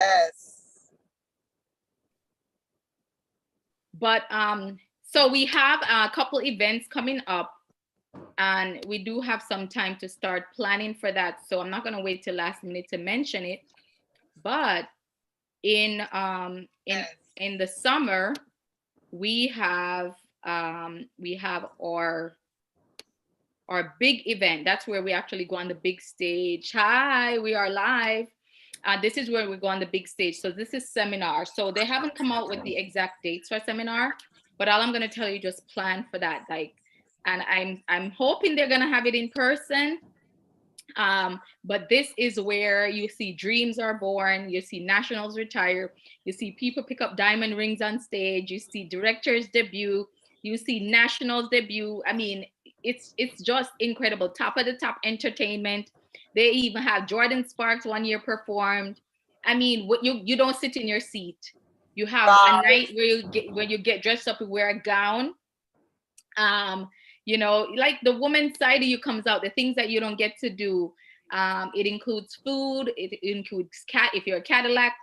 Yes. But so we have a couple events coming up, and we do have some time to start planning for that. So I'm not going to wait till last minute to mention it. But in Yes. in the summer, we have our big event. That's where we actually go on the big stage. Hi, we are live. This is where we go on the big stage. So this is seminar. So they haven't come out with the exact dates for seminar, but all I'm gonna tell you, just plan for that. Like, and I'm hoping they're gonna have it in person. But this is where you see dreams are born, you see nationals retire, you see people pick up diamond rings on stage, you see directors debut, you see nationals debut. I mean, it's just incredible. Top of the top entertainment. They even have Jordan Sparks one year performed. I mean, what you don't sit in your seat. You have a Wow. night where you get dressed up and wear a gown. um like the woman's side of you comes out, the things that you don't get to do. It includes food, it includes cat if you're a Cadillac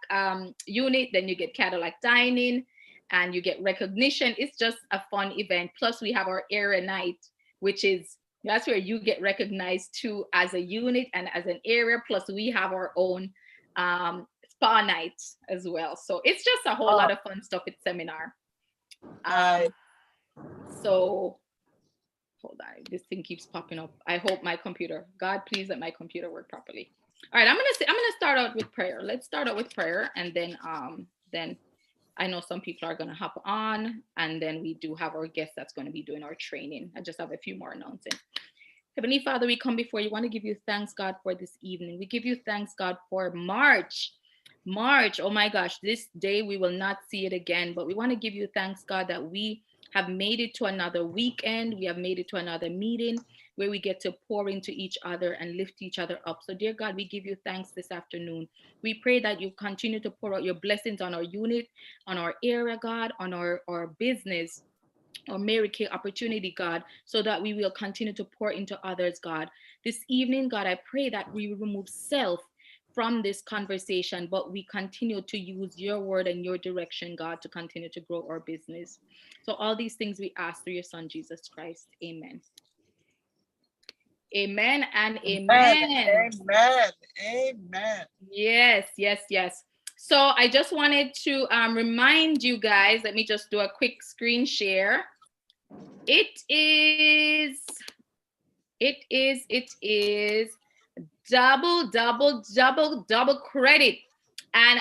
unit, then you get Cadillac dining and you get recognition. It's just a fun event. Plus we have our area night, which is that's where you get recognized too as a unit and as an area. Plus we have our own spa nights as well. So it's just a whole lot Oh, of fun stuff at seminar. nice. So hold on, this thing keeps popping up. I hope my computer, God, please let my computer work properly. All right, I'm gonna start out with prayer. Let's start out with prayer, and then I know some people are gonna hop on, and then we do have our guest that's gonna be doing our training. I just have a few more announcements. Heavenly Father, we come before you. Want to give you thanks, God, for this evening. We give you thanks, God, for March. March, oh my gosh, this day we will not see it again, but we want to give you thanks, God, that we have made it to another weekend. We have made it to another meeting where we get to pour into each other and lift each other up. So, dear God, we give you thanks this afternoon. We pray that you continue to pour out your blessings on our unit, on our area, God, on our business or Mary Kay opportunity, God, so that we will continue to pour into others, God. This evening, God, I pray that we remove self from this conversation, but we continue to use your word and your direction, God, to continue to grow our business. So, all these things we ask through your Son, Jesus Christ. Amen. Amen and Amen. amen. Amen. Amen. Yes, yes, yes. So, I just wanted to remind you guys, let me just do a quick screen share. It is it is double credit. And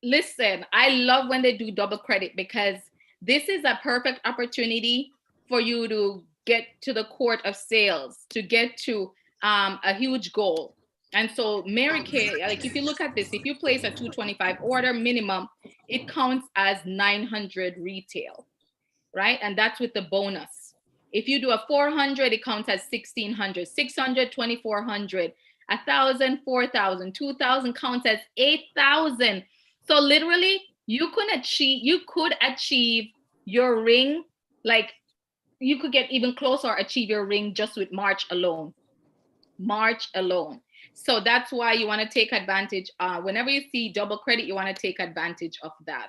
listen, I love when they do double credit because this is a perfect opportunity for you to get to the court of sales, to get to a huge goal. And so Mary Kay, like if you look at this, if you place a 225 order minimum, it counts as 900 retail, right? And that's with the bonus. If you do a 400, it counts as 1600, 600, 2400, 1000, 4000, 2000 counts as 8000. So literally you could achieve your ring, like you could get even closer or achieve your ring just with March alone. March alone. So that's why you want to take advantage. Whenever you see double credit, you want to take advantage of that.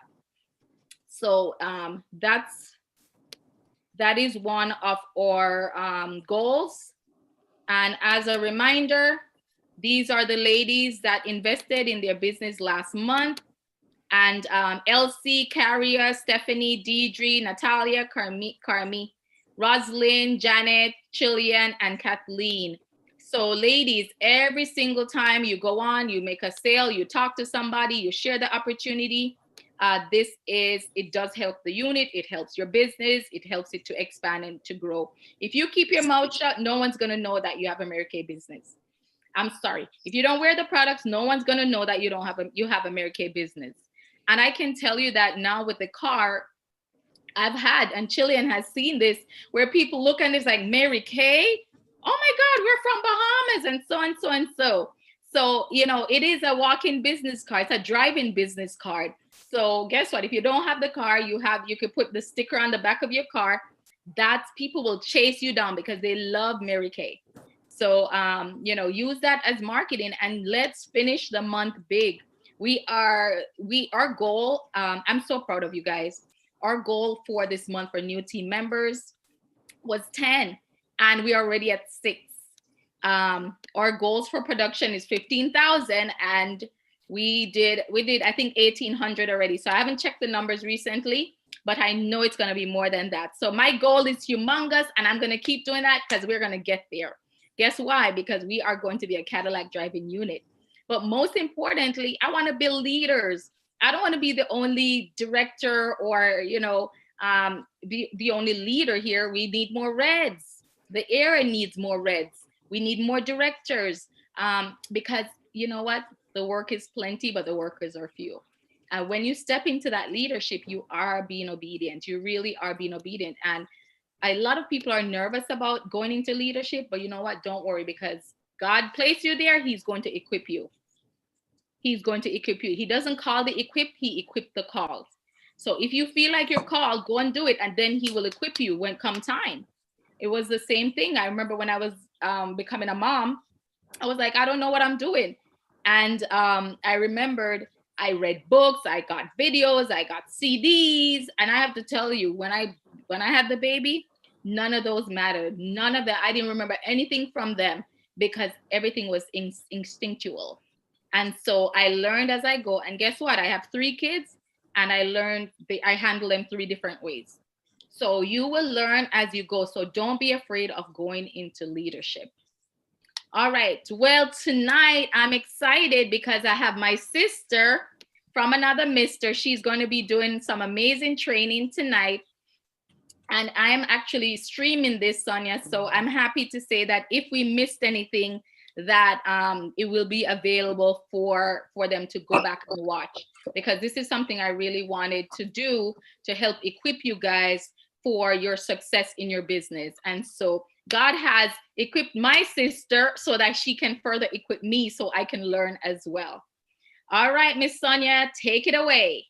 So that is one of our goals. And as a reminder, these are the ladies that invested in their business last month. And Elsie, Carrier, Stephanie, Deidre, Natalia, Carmi, Roslyn, Janet, Chillian, and Kathleen. So, ladies, every single time you go on, you make a sale, you talk to somebody, you share the opportunity. It does help the unit, it helps your business, it helps it to expand and to grow. If you keep your mouth shut, no one's going to know that you have a Mary Kay business. I'm sorry. If you don't wear the products, no one's going to know that you have a Mary Kay business. And I can tell you that now with the car, I've had, and Chilean has seen this, where people look and it's like, Mary Kay? Oh my God, we're from Bahamas and so and so and so. So, it is a walk-in business card. It's a drive-in business card. So guess what? If you don't have the car, you could put the sticker on the back of your car. That's people will chase you down because they love Mary Kay. So, use that as marketing and let's finish the month big. our goal, I'm so proud of you guys. Our goal for this month for new team members was 10, and we're already at 6. Our goals for production is 15,000, and we did I think 1,800 already. So I haven't checked the numbers recently, but I know it's going to be more than that. So my goal is humongous, and I'm going to keep doing that because we're going to get there. Guess why? Because we are going to be a Cadillac driving unit. But most importantly, I want to build leaders. I don't want to be the only director or, the only leader here. We need more reds. The area needs more reds. We need more directors, because you know what? The work is plenty, but the workers are few. And when you step into that leadership, you are being obedient. You really are being obedient. And a lot of people are nervous about going into leadership, but you know what? Don't worry, because God placed you there. He's going to equip you. He's going to equip you. He doesn't call the equipped, he equipped the called. So if you feel like you're called, go and do it, and then he will equip you when come time. It was the same thing. I remember when I was becoming a mom, I was like, I don't know what I'm doing. And I remembered I read books, I got videos, I got CDs. And I have to tell you, when I had the baby, none of those mattered. None of that. I didn't remember anything from them because everything was instinctual. And so I learned as I go. And guess what? I have 3 kids, and I learned I handle them 3 different ways. So you will learn as you go. So don't be afraid of going into leadership. All right. Well, tonight I'm excited because I have my sister from another mister. She's going to be doing some amazing training tonight. And I'm actually streaming this, Sonia. So I'm happy to say that if we missed anything, that it will be available for them to go back and watch, because this is something I really wanted to do to help equip you guys for your success in your business. And so God has equipped my sister so that she can further equip me so I can learn as well. All right, Miss Sonia, take it away.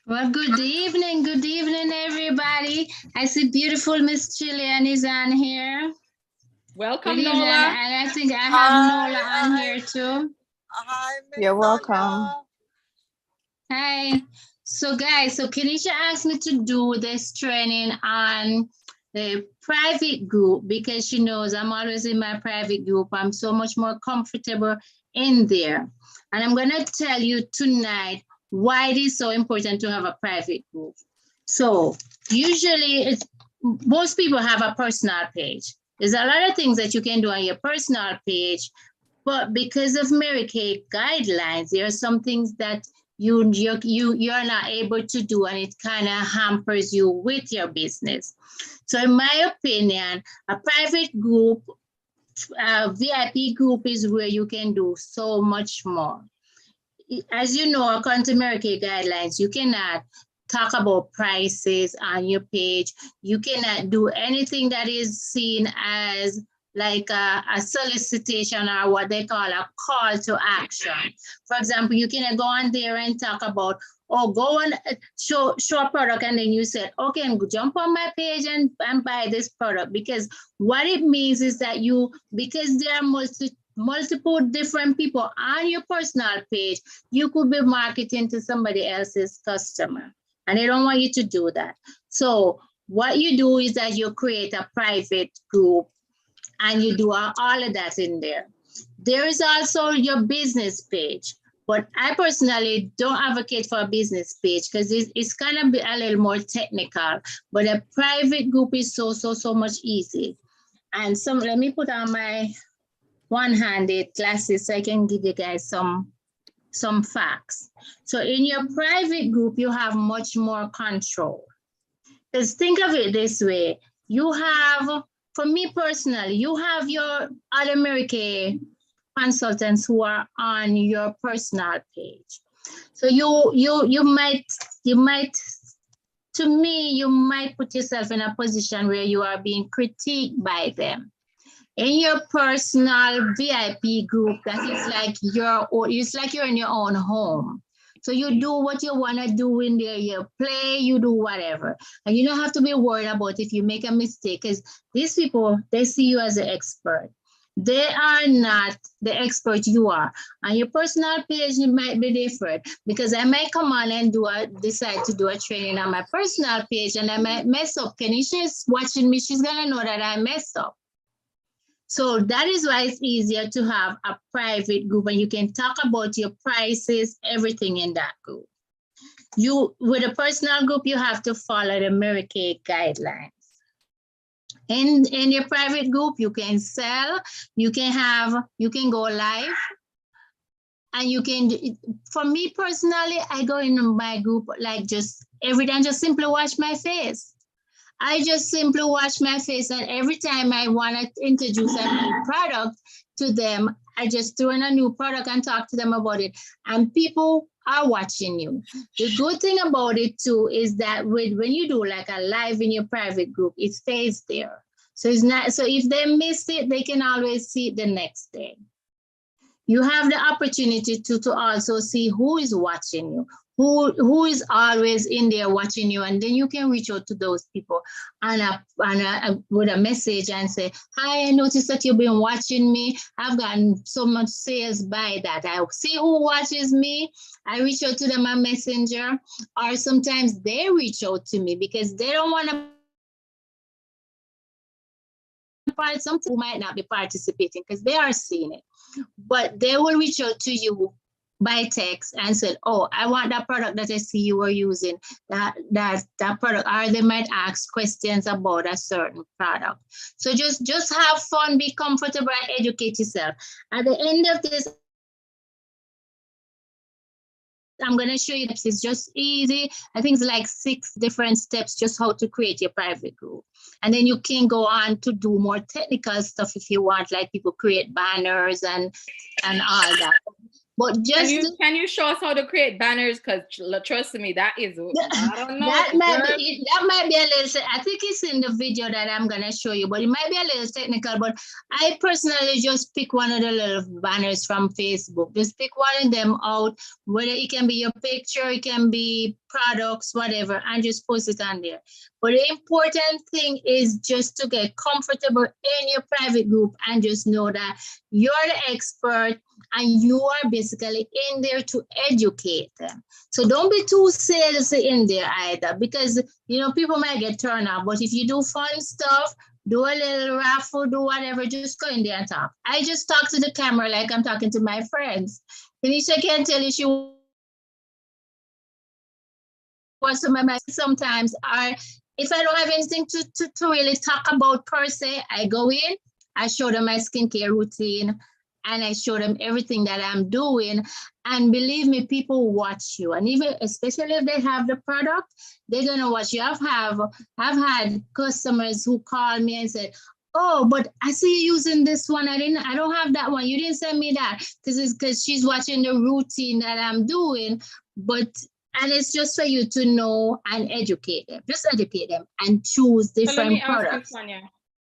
Well, good evening, everybody. I see beautiful Miss Chilean is on here. Welcome, good evening, Nola. and I think I have Nola on here too. Hi, Miss You're welcome. Hi. So guys, so Kenisha asked me to do this training on the private group because she knows I'm always in my private group. I'm so much more comfortable in there. And I'm going to tell you tonight why it is so important to have a private group. So usually most people have a personal page. There's a lot of things that you can do on your personal page, but because of Mary Kay guidelines, there are some things that you're not able to do, and it kind of hampers you with your business. So in my opinion, a private group, VIP group is where you can do so much more. As you know, according to Mary Kay guidelines, you cannot talk about prices on your page. You cannot do anything that is seen as like a solicitation or what they call a call to action. For example, you can go on there and talk about, oh, go and show a product, and then you said, okay, and jump on my page and buy this product. Because what it means is that because there are multiple different people on your personal page, you could be marketing to somebody else's customer, and they don't want you to do that. So what you do is that you create a private group and you do all of that in there. There is also your business page, but I personally don't advocate for a business page because it's kind of a little more technical, but a private group is so much easy. And let me put on my one-handed glasses so I can give you guys some facts. So in your private group, you have much more control. Because think of it this way, you have, for me personally, you have your other Mary Kay consultants who are on your personal page. So you might, to me, you might put yourself in a position where you are being critiqued by them. In your personal VIP group, that is like it's like you're in your own home. So you do what you want to do in there, you play, you do whatever. And you don't have to be worried about if you make a mistake, because these people, they see you as an expert. They are not the expert you are. On your personal page, it might be different because I might come on and decide to do a training on my personal page and I might mess up. Kenisha is watching me. She's going to know that I messed up. So that is why it's easier to have a private group and you can talk about your prices, everything in that group. With a personal group, you have to follow the Mary Kay guidelines. In your private group, you can sell, you can go live, and you can, for me personally, I go in my group like just every time, just simply wash my face. I just simply wash my face, and every time I want to introduce a new product to them, I just throw in a new product and talk to them about it. And people are watching you. The good thing about it too is that when you do like a live in your private group, it stays there. So it's not, so if they miss it, they can always see it the next day. You have the opportunity to also see who is watching you, who is always in there watching you, and then you can reach out to those people with a message and say, hi, I noticed that you've been watching me. I've gotten so much sales by that. I see who watches me. I reach out to them on Messenger, or sometimes they reach out to me because they don't want to. Some who might not be participating because they are seeing it, but they will reach out to you by text and said, oh, I want that product that I see you are using, that product, or they might ask questions about a certain product. So just have fun, be comfortable, and educate yourself. At the end of this, I'm going to show you tips. It's just easy. I think it's like 6 different steps, just how to create your private group. And then you can go on to do more technical stuff if you want, like people create banners and all that. But just can you show us how to create banners? Because trust me, that is, I don't know. that might be a little, I think it's in the video that I'm going to show you, but it might be a little technical. But I personally just pick one of the little banners from Facebook. Just pick one of them out, whether it can be your picture, it can be products, whatever, and just post it on there. But the important thing is just to get comfortable in your private group and just know that you're the expert and you are basically in there to educate them. So don't be too salesy in there either, because people might get turned off. But if you do fun stuff, do a little raffle, do whatever, just go in there and talk. I just talk to the camera like I'm talking to my friends. Kenisha can tell you she wants to sometimes, or if I don't have anything to really talk about per se, I go in, I show them my skincare routine, and I show them everything that I'm doing. And believe me, people watch you. And even, especially if they have the product, they're going to watch you. I've had customers who call me and said, oh, but I see you using this one. I don't have that one. You didn't send me that because she's watching the routine that I'm doing. And it's just for you to know and educate them. Just educate them and choose different products. Ask you, Sonia.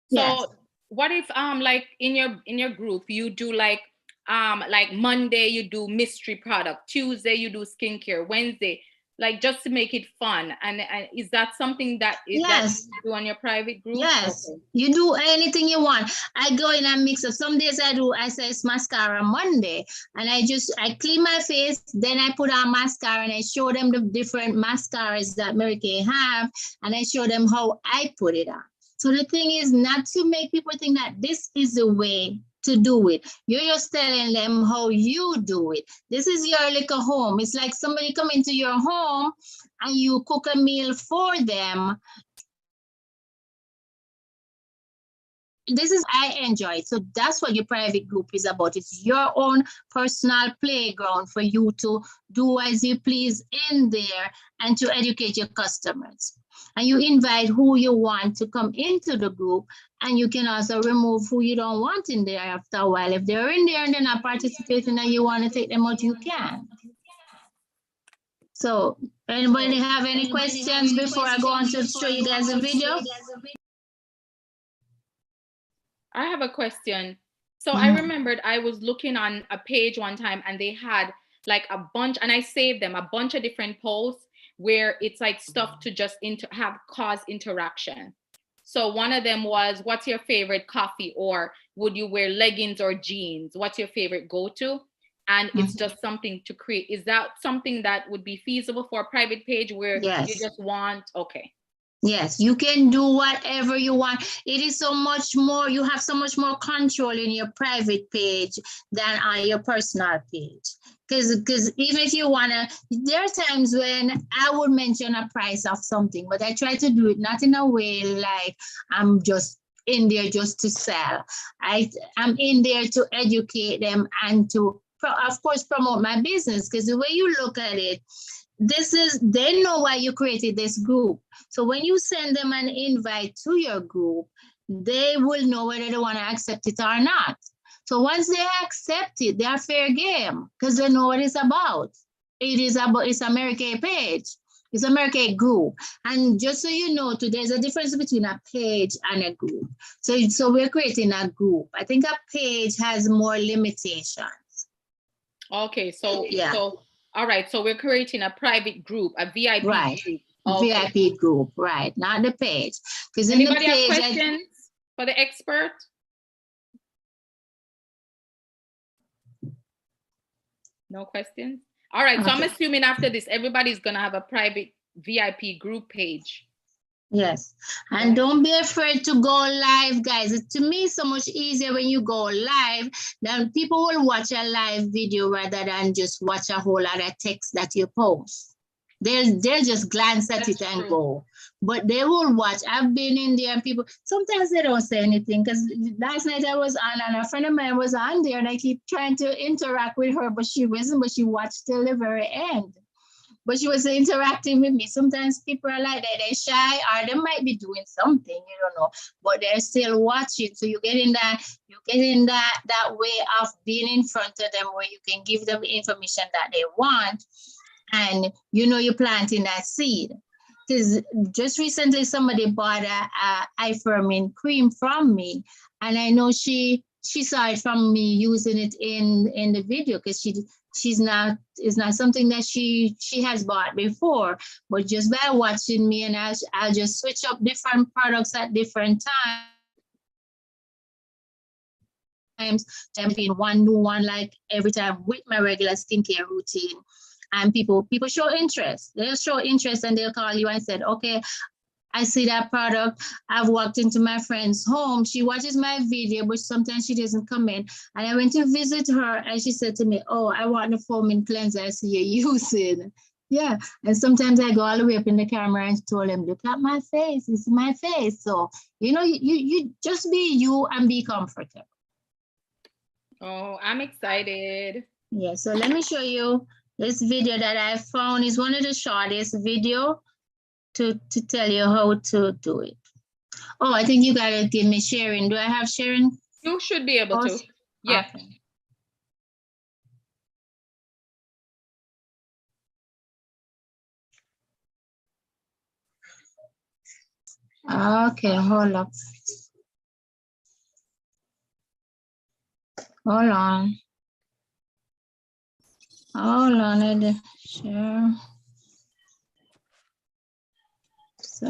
Yes. So what if like in your group you do like Monday you do mystery product, Tuesday you do skincare, Wednesday, like just to make it fun, and is that something that is that you do on your private group? Yes, okay. You do anything you want. I go in and mix up. Some days I say it's mascara Monday, and I clean my face, then I put on mascara and I show them the different mascaras that Mary Kay have, and I show them how I put it on. So the thing is not to make people think that this is the way to do it. You're just telling them how you do it. This is your little home. It's like somebody come into your home and you cook a meal for them. This is, I enjoy it. So that's what your private group is about. It's your own personal playground for you to do as you please in there and to educate your customers. And you invite who you want to come into the group, and you can also remove who you don't want in there after a while. If they're in there and they're not participating and you want to take them out, you can. So anybody have any questions before I go on to show you guys a video? I have a question. So I remembered I was looking on a page one time and they had like a bunch, and I saved them, a bunch of different posts where it's like stuff to just cause interaction. So one of them was, what's your favorite coffee? Or would you wear leggings or jeans? What's your favorite go-to? And it's just something to create. Is that something that would be feasible for a private page where Yes. you just want, okay. Yes, you can do whatever you want. It is so much more, you have so much more control in your private page than on your personal page. Because even if you wanna, there are times when I would mention a price of something, but I try to do it not in a way like I'm just in there just to sell. I'm in there to educate them and to, of course, promote my business. Because the way you look at it, they know why you created this group. So when you send them an invite to your group, they will know whether they want to accept it or not. So once they accept it, they are fair game because they know what it's about. It's American page. It's American group. And just so you know, there's a difference between a page and a group. So we're creating a group. I think a page has more limitations. Okay, so yeah. So all right, so we're creating a private group, a VIP right. group. Okay. VIP group, right? Not the page. Because in Anybody the page, have questions for the expert? No questions? All right, so I'm assuming after this, everybody's gonna have a private VIP group page. Yes, and don't be afraid to go live, guys. To me, it's so much easier when you go live. Then people will watch a live video rather than just watch a whole lot of text that you post. They'll just glance at it and go. But they will watch. I've been in there and people, sometimes they don't say anything because last night I was on and a friend of mine was on there and I keep trying to interact with her, but she wasn't, but she watched till the very end. But she was interacting with me. Sometimes people are like that, they're shy or they might be doing something, you don't know, but they're still watching. So you get in that way of being in front of them where you can give them the information that they want. And you're planting that seed. Because just recently somebody bought a eye firming cream from me. And I know she saw it from me using it in the video because it's not something that she has bought before, but just by watching me, and I'll just switch up different products at different times, and one new one like every time with my regular skincare routine. And people show interest. They'll show interest and they'll call you and said, okay, I see that product. I've walked into my friend's home. She watches my video, but sometimes she doesn't come in. And I went to visit her and she said to me, oh, I want the foaming cleanser I see you're using. Yeah. And sometimes I go all the way up in the camera and told them, look at my face. It's my face. So, you just be you and be comfortable. Oh, I'm excited. Yeah. So let me show you this video that I found. Is one of the shortest video to tell you how to do it. Oh, I think you gotta give me sharing. Do I have sharing? You should be able to. Yeah. Okay, hold up. Hold on. Hold on, I did share. So.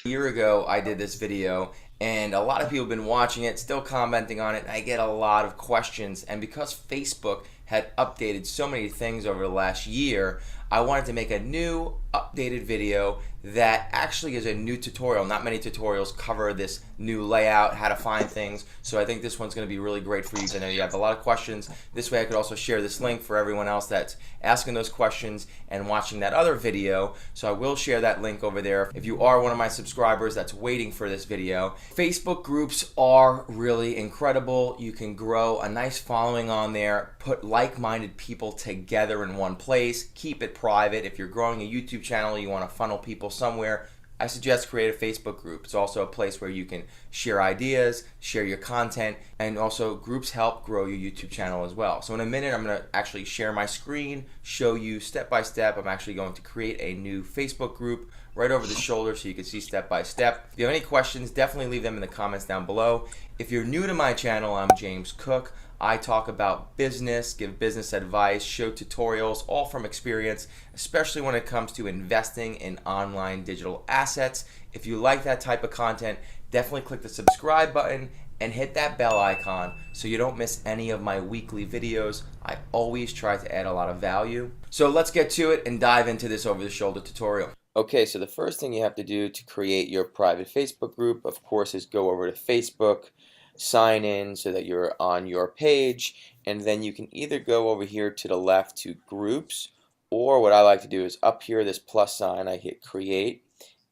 A year ago, I did this video, and a lot of people have been watching it, still commenting on it, and I get a lot of questions. And because Facebook had updated so many things over the last year, I wanted to make a new updated video that actually is a new tutorial. Not many tutorials cover this new layout, how to find things. So I think this one's going to be really great for you. I know you have a lot of questions. This way I could also share this link for everyone else that's asking those questions and watching that other video. So I will share that link over there if you are one of my subscribers that's waiting for this video. Facebook groups are really incredible. You can grow a nice following on there, put like-minded people together in one place, keep it private. If you're growing a YouTube channel, you want to funnel people somewhere, I suggest create a Facebook group. It's also a place where you can share ideas, share your content, and also groups help grow your YouTube channel as well. So in a minute, I'm going to actually share my screen, show you step by step. I'm actually going to create a new Facebook group right over the shoulder so you can see step by step. If you have any questions, definitely leave them in the comments down below. If you're new to my channel, I'm James Cook. I talk about business, give business advice, show tutorials, all from experience, especially when it comes to investing in online digital assets. If you like that type of content, definitely click the subscribe button and hit that bell icon so you don't miss any of my weekly videos. I always try to add a lot of value. So let's get to it and dive into this over-the-shoulder tutorial. Okay, so the first thing you have to do to create your private Facebook group, of course, is go over to Facebook, sign in so that you're on your page, and then you can either go over here to the left to groups, or what I like to do is up here, this plus sign, I hit create,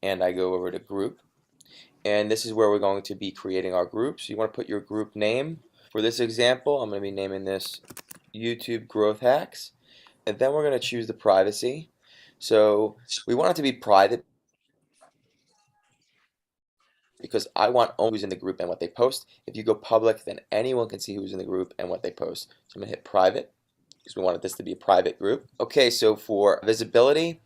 and I go over to group. And this is where we're going to be creating our groups. You want to put your group name. For this example, I'm going to be naming this YouTube Growth Hacks. And then we're going to choose the privacy. So we want it to be private because I want only who's in the group and what they post. If you go public, then anyone can see who's in the group and what they post. So I'm going to hit private because we wanted this to be a private group. Okay, so for visibility,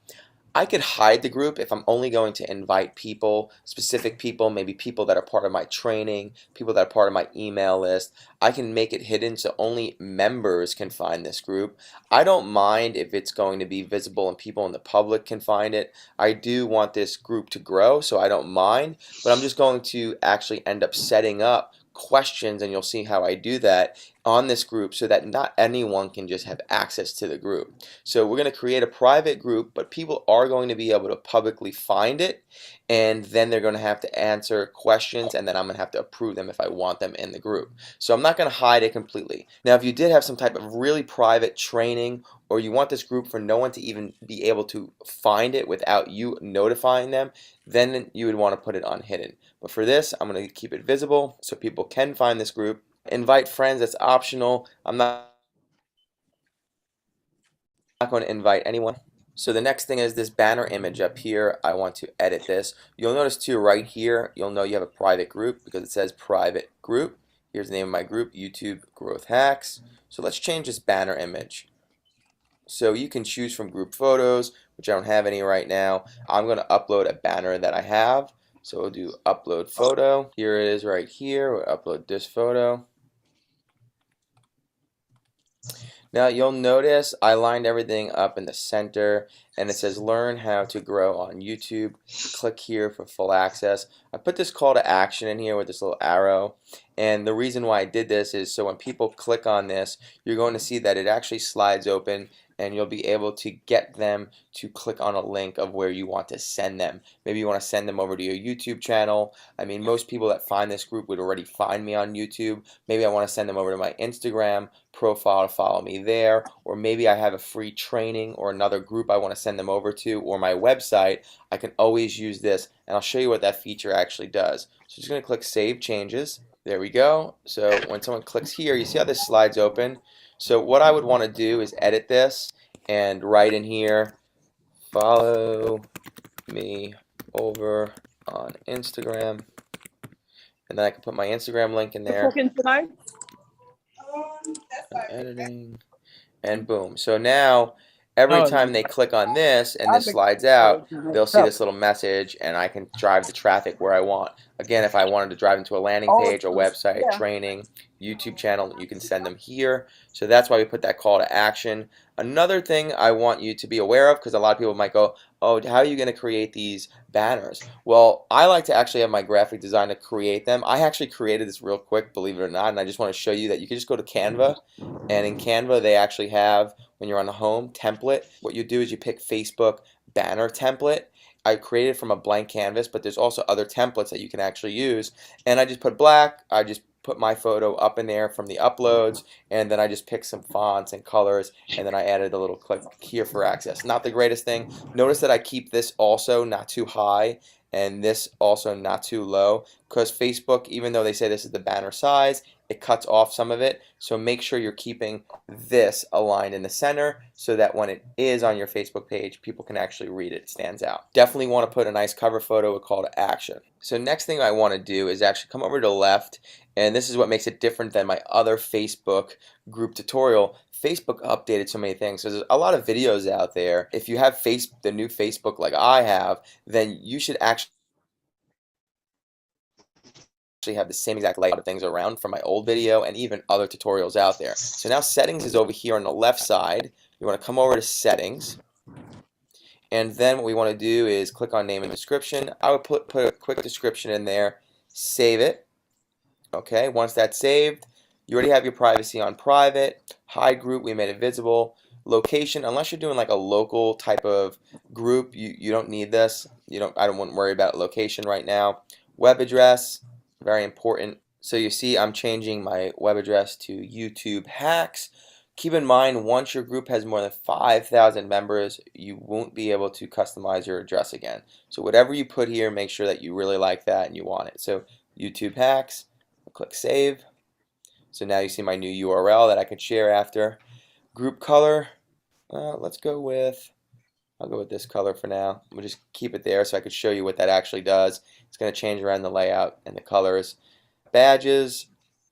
I could hide the group if I'm only going to invite people, specific people, maybe people that are part of my training, people that are part of my email list. I can make it hidden so only members can find this group. I don't mind if it's going to be visible and people in the public can find it. I do want this group to grow, so I don't mind, but I'm just going to actually end up setting up questions, and you'll see how I do that on this group so that not anyone can just have access to the group. So we're going to create a private group, but people are going to be able to publicly find it, and then they're going to have to answer questions, and then I'm going to have to approve them if I want them in the group. So I'm not going to hide it completely. Now, if you did have some type of really private training, or you want this group for no one to even be able to find it without you notifying them, then you would want to put it on hidden. But for this, I'm going to keep it visible so people can find this group. Invite friends, that's optional. I'm not going to invite anyone. So the next thing is this banner image up here. I want to edit this. You'll notice too right here, you'll know you have a private group because it says private group. Here's the name of my group, YouTube Growth Hacks. So let's change this banner image. So you can choose from group photos, which I don't have any right now. I'm going to upload a banner that I have. So we'll do upload photo. Here it is right here. We'll upload this photo. Now you'll notice I lined everything up in the center, and it says learn how to grow on YouTube. Click here for full access. I put this call to action in here with this little arrow, and the reason why I did this is so when people click on this, you're going to see that it actually slides open, and you'll be able to get them to click on a link of where you want to send them. Maybe you want to send them over to your YouTube channel. I mean, most people that find this group would already find me on YouTube. Maybe I want to send them over to my Instagram profile to follow me there, or maybe I have a free training or another group I want to send them over to, or my website. I can always use this, and I'll show you what that feature actually does. So just going to click Save Changes. There we go. So when someone clicks here, you see how this slides open? So what I would want to do is edit this and write in here, follow me over on Instagram. And then I can put my Instagram link in there. Editing. And boom. So now every time they click on this and this slides out, they'll see this little message, and I can drive the traffic where I want. Again, if I wanted to drive them to a landing page, a website, training, YouTube channel, you can send them here. So that's why we put that call to action. Another thing I want you to be aware of, because a lot of people might go, oh, how are you going to create these banners? Well, I like to actually have my graphic designer create them. I actually created this real quick, believe it or not, and I just want to show you that you can just go to Canva, and in Canva they actually have, when you're on the home, template. What you do is you pick Facebook banner template. I created from a blank canvas, but there's also other templates that you can actually use, and I just put black, I just put my photo up in there from the uploads, and then I just picked some fonts and colors, and then I added a little click here for access. Not the greatest thing. Notice that I keep this also not too high and this also not too low, because Facebook, even though they say this is the banner size, it cuts off some of it. So make sure you're keeping this aligned in the center so that when it is on your Facebook page, people can actually read it. It stands out. Definitely want to put a nice cover photo with call to action. So next thing I want to do is actually come over to the left, and this is what makes it different than my other Facebook group tutorial. Facebook updated so many things. So there's a lot of videos out there. If you have the new Facebook like I have, then you should actually have the same exact layout of things around from my old video and even other tutorials out there. So now settings is over here on the left side. You want to come over to settings, and then what we want to do is click on name and description. I would put a quick description in there, save it. Okay, once that's saved, you already have your privacy on private. Hide group, we made it visible. Location, unless you're doing like a local type of group, you don't need this. I don't want to worry about location right now. Web address, very important. So you see I'm changing my web address to YouTube Hacks. Keep in mind, once your group has more than 5,000 members, you won't be able to customize your address again. So whatever you put here, make sure that you really like that and you want it. So YouTube Hacks, click Save. So now you see my new URL that I can share after. Group color, let's go with, I'll go with this color for now. We'll just keep it there so I could show you what that actually does. It's going to change around the layout and the colors. Badges.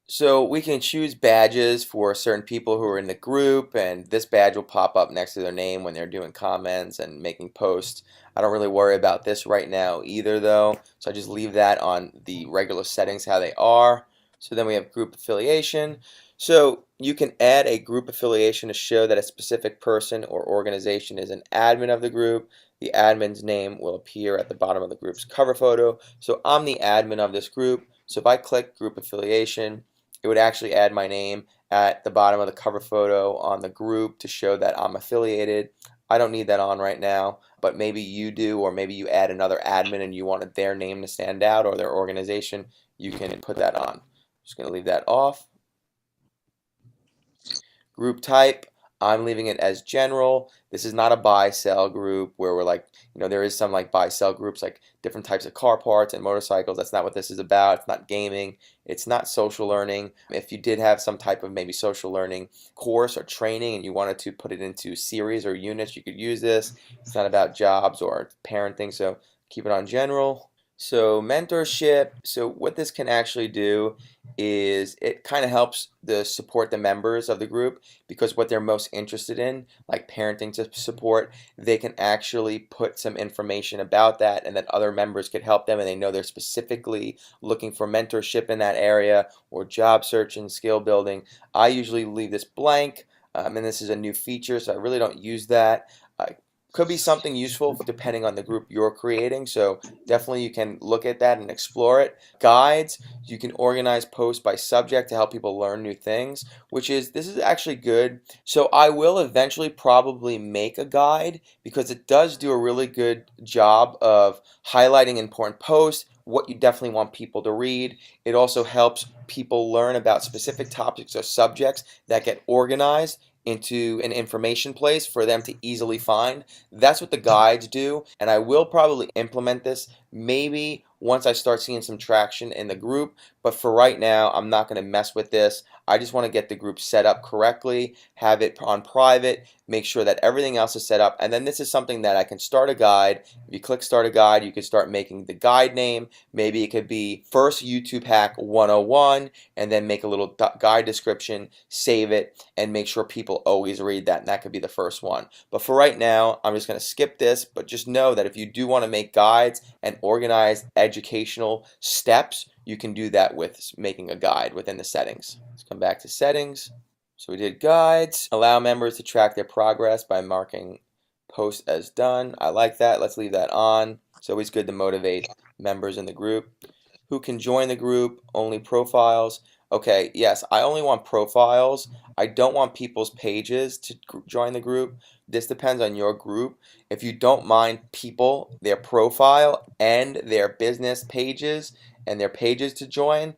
So we can choose badges for certain people who are in the group, and this badge will pop up next to their name when they're doing comments and making posts. I don't really worry about this right now either though, so I just leave that on the regular settings how they are. So then we have group affiliation. So you can add a group affiliation to show that a specific person or organization is an admin of the group. The admin's name will appear at the bottom of the group's cover photo. So I'm the admin of this group. So if I click group affiliation, it would actually add my name at the bottom of the cover photo on the group to show that I'm affiliated. I don't need that on right now, but maybe you do, or maybe you add another admin and you wanted their name to stand out or their organization, you can put that on. Just going to leave that off. Group type, I'm leaving it as general. This is not a buy-sell group where we're like, there is some like buy-sell groups like different types of car parts and motorcycles. That's not what this is about. It's not gaming. It's not social learning. If you did have some type of maybe social learning course or training and you wanted to put it into series or units, you could use this. It's not about jobs or parenting, so keep it on general. So mentorship, so what this can actually do is it kind of helps support the members of the group, because what they're most interested in, like parenting to support, they can actually put some information about that, and then other members could help them, and they know they're specifically looking for mentorship in that area or job search and skill building. I usually leave this blank, and this is a new feature, so I really don't use that. Could be something useful depending on the group you're creating, so definitely you can look at that and explore it. Guides, you can organize posts by subject to help people learn new things, this is actually good. So I will eventually probably make a guide, because it does do a really good job of highlighting important posts, what you definitely want people to read. It also helps people learn about specific topics or subjects that get organized into an information place for them to easily find. That's what the guides do, and I will probably implement this maybe once I start seeing some traction in the group, but for right now I'm not going to mess with this. I just want to get the group set up correctly, have it on private, make sure that everything else is set up, and then this is something that I can start a guide. If you click start a guide, you can start making the guide name. Maybe it could be first YouTube hack 101, and then make a little guide description, save it, and make sure people always read that, and that could be the first one. But for right now, I'm just going to skip this, but just know that if you do want to make guides and organize educational steps, you can do that with making a guide within the settings. Let's come back to settings. So we did guides, allow members to track their progress by marking post as done. I like that. Let's leave that on. It's always good to motivate members in the group. Who can join the group? Only profiles. Okay, yes, I only want profiles. I don't want people's pages to join the group. This depends on your group. If you don't mind people, their profile, and their business pages and their pages to join,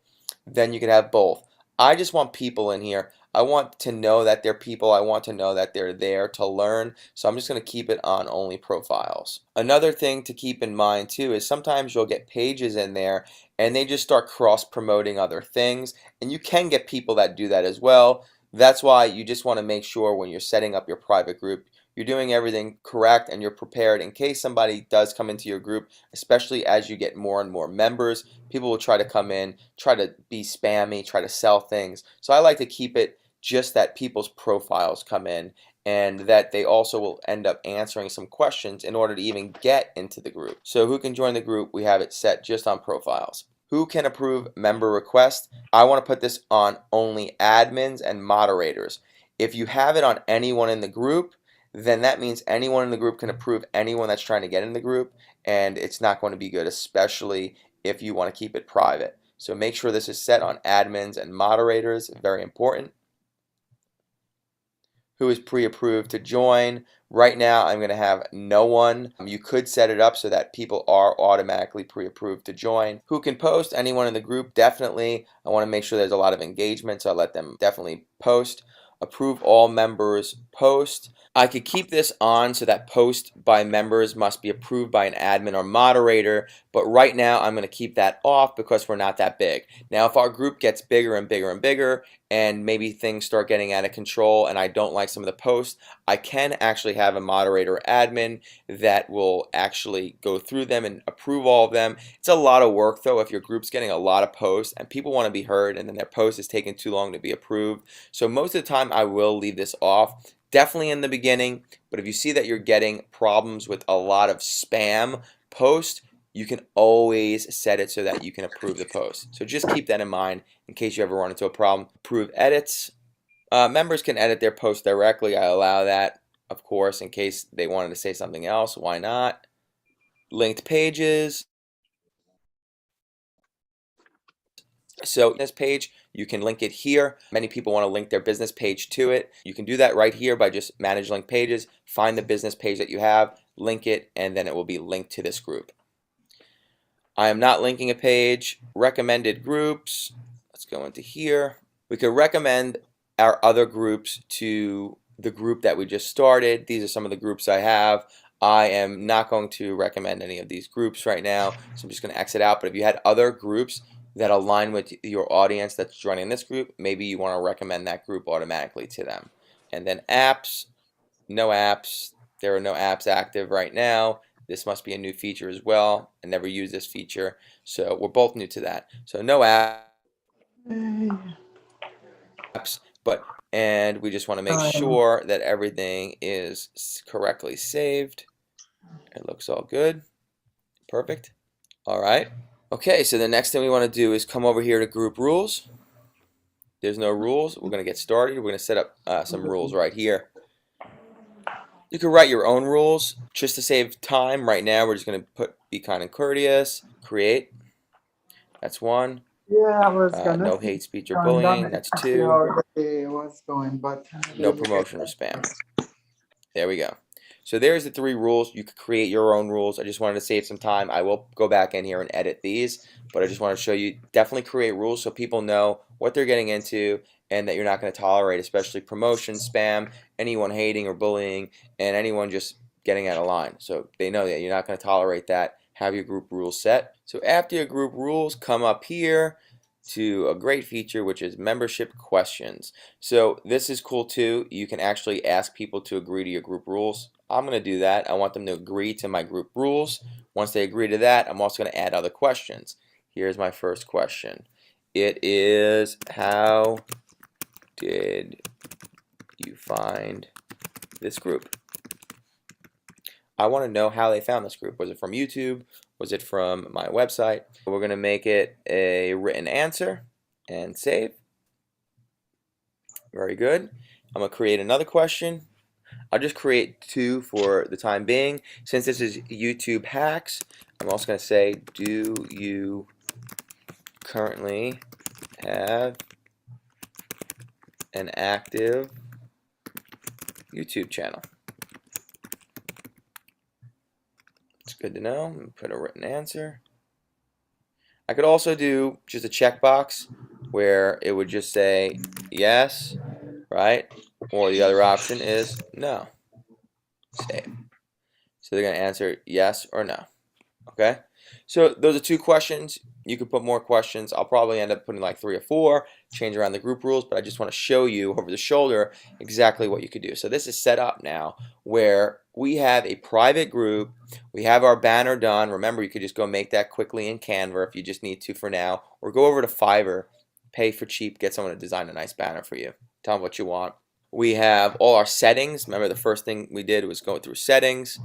then you can have both. I just want people in here. I want to know that they're people. I want to know that they're there to learn. So I'm just going to keep it on only profiles. Another thing to keep in mind too is sometimes you'll get pages in there and they just start cross-promoting other things. And you can get people that do that as well. That's why you just want to make sure when you're setting up your private group, you're doing everything correct and you're prepared in case somebody does come into your group, especially as you get more and more members. People will try to come in, try to be spammy, try to sell things. So I like to keep it just that people's profiles come in, and that they also will end up answering some questions in order to even get into the group. So who can join the group? We have it set just on profiles. Who can approve member requests? I want to put this on only admins and moderators. If you have it on anyone in the group, then that means anyone in the group can approve anyone that's trying to get in the group, and it's not going to be good, especially if you want to keep it private. So make sure this is set on admins and moderators, very important. Who is pre-approved to join? Right now I'm going to have no one. You could set it up so that people are automatically pre-approved to join. Who can post? Anyone in the group, definitely. I want to make sure there's a lot of engagement, so I let them definitely post. Approve all members post. I could keep this on so that post by members must be approved by an admin or moderator, but right now I'm going to keep that off because we're not that big. Now if our group gets bigger and bigger and bigger, and maybe things start getting out of control and I don't like some of the posts, I can actually have a moderator or admin that will actually go through them and approve all of them. It's a lot of work though if your group's getting a lot of posts and people want to be heard and then their post is taking too long to be approved. So most of the time I will leave this off. Definitely in the beginning, but if you see that you're getting problems with a lot of spam posts, you can always set it so that you can approve the post. So just keep that in mind in case you ever run into a problem. Approve edits. Members can edit their post directly. I allow that, of course, in case they wanted to say something else. Why not? Linked pages. So this page, you can link it here. Many people want to link their business page to it. You can do that right here by just manage link pages, find the business page that you have, link it, and then it will be linked to this group. I am not linking a page. Recommended groups. Let's go into here. We could recommend our other groups to the group that we just started. These are some of the groups I have. I am not going to recommend any of these groups right now, so I'm just going to exit out. But if you had other groups that align with your audience that's joining this group, maybe you want to recommend that group automatically to them. And then apps, no apps. There are no apps active right now. This must be a new feature as well. I never use this feature, so we're both new to that. So no apps, and we just want to make sure that everything is correctly saved. It looks all good. Perfect. All right. Okay, so the next thing we want to do is come over here to group rules. There's no rules. We're going to get started. We're going to set up some rules right here. You can write your own rules just to save time. Right now, we're just going to put be kind and courteous, create. That's one. Yeah, I was gonna No hate speech or bullying. That's two. how the day was going, but No promotion or spam. There we go. So there's the 3 rules. You could create your own rules. I just wanted to save some time. I will go back in here and edit these, but I just want to show you, definitely create rules so people know what they're getting into and that you're not going to tolerate, especially promotion, spam, anyone hating or bullying, and anyone just getting out of line. So they know that you're not going to tolerate that. Have your group rules set. So after your group rules, come up here to a great feature, which is membership questions. So this is cool too. You can actually ask people to agree to your group rules. I'm going to do that. I want them to agree to my group rules. Once they agree to that, I'm also going to add other questions. Here's my first question. It is, how did you find this group? I want to know how they found this group. Was it from YouTube? Was it from my website? We're going to make it a written answer and save. Very good. I'm going to create another question. I'll just create 2 for the time being. Since this is YouTube hacks, I'm also going to say, do you currently have an active YouTube channel? It's good to know. Put a written answer. I could also do just a checkbox where it would just say yes, right? Or the other option is no. Save. So they're going to answer yes or no. Okay? So those are 2 questions. You could put more questions. I'll probably end up putting like 3 or 4, change around the group rules, but I just want to show you over the shoulder exactly what you could do. So this is set up now where we have a private group. We have our banner done. Remember, you could just go make that quickly in Canva if you just need to for now, or go over to Fiverr, pay for cheap, get someone to design a nice banner for you. tell them what you want. We have all our settings. Remember, the first thing we did was go through settings.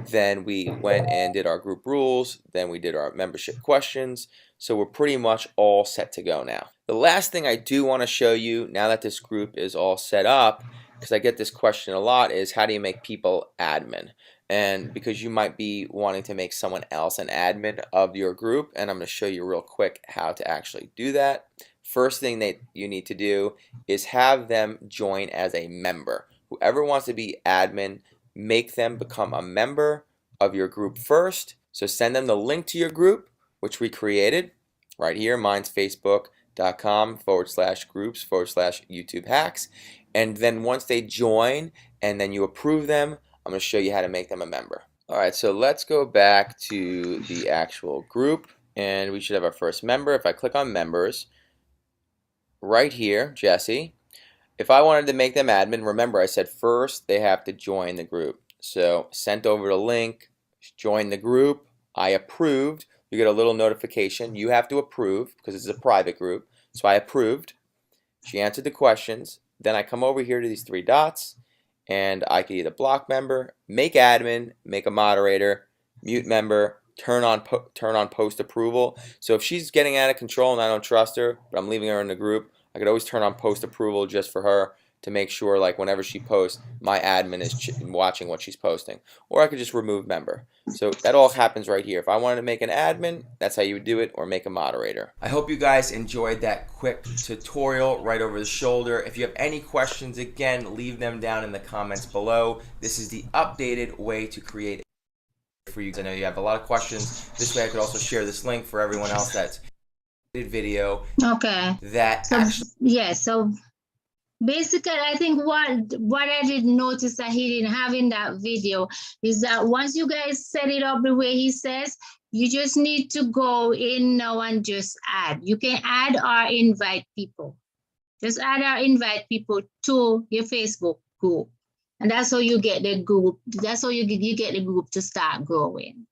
Then we went and did our group rules. Then we did our membership questions. So we're pretty much all set to go now. The last thing I do want to show you, now that this group is all set up, because I get this question a lot, is how do you make people admin? And because you might be wanting to make someone else an admin of your group, and I'm going to show you real quick how to actually do that. First thing that you need to do is have them join as a member. Whoever wants to be admin, make them become a member of your group first. So send them the link to your group, which we created right here. Mine's facebook.com/groups/YouTube hacks. And then once they join and then you approve them, I'm going to show you how to make them a member. All right, so let's go back to the actual group, and we should have our first member. If I click on members, right here, Jesse, if I wanted to make them admin, remember I said first they have to join the group. So sent over the link, join the group, I approved. You get a little notification. You have to approve because it's a private group. So I approved. She answered the questions. Then I come over here to these three dots, and I can either block member, make admin, make a moderator, mute member, turn on post approval. So if she's getting out of control and I don't trust her, but I'm leaving her in the group, I could always turn on post approval just for her to make sure, like, whenever she posts, my admin is watching what she's posting. Or I could just remove member. So that all happens right here. If I wanted to make an admin, that's how you would do it, or make a moderator. I hope you guys enjoyed that quick tutorial right over the shoulder. If you have any questions, again, leave them down in the comments below. This is the updated way to create for you. I know you have a lot of questions. This way I could also share this link for everyone else that's video. Okay. That So, actually, yeah, so basically, I think what I did notice that he didn't have in that video is that once you guys set it up the way he says, you just need to go in now and just add. You can add or invite people. Just add or invite people to your Facebook group. And that's how you get the group. That's how you get the group to start growing.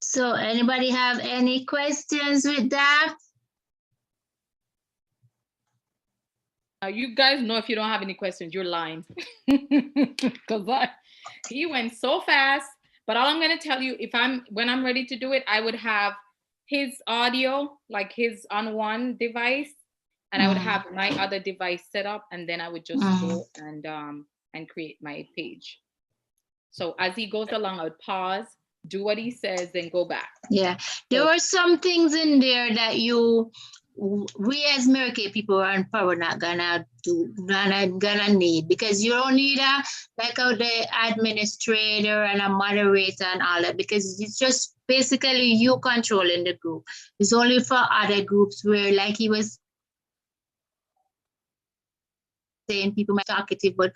So anybody have any questions with that? You guys know if you don't have any questions, you're lying. Because he went so fast. But all I'm going to tell you, when I'm ready to do it, I would have his audio, like his on one device, and I would have my other device set up, and then I would just go and create my page. So as he goes along, I would pause, do what he says, then go back. Yeah, there were some things in there that we as American people are probably not gonna need, because you don't need the administrator and a moderator and all that, because it's just basically you controlling the group. It's only for other groups where, like he was saying, people might be talkative, but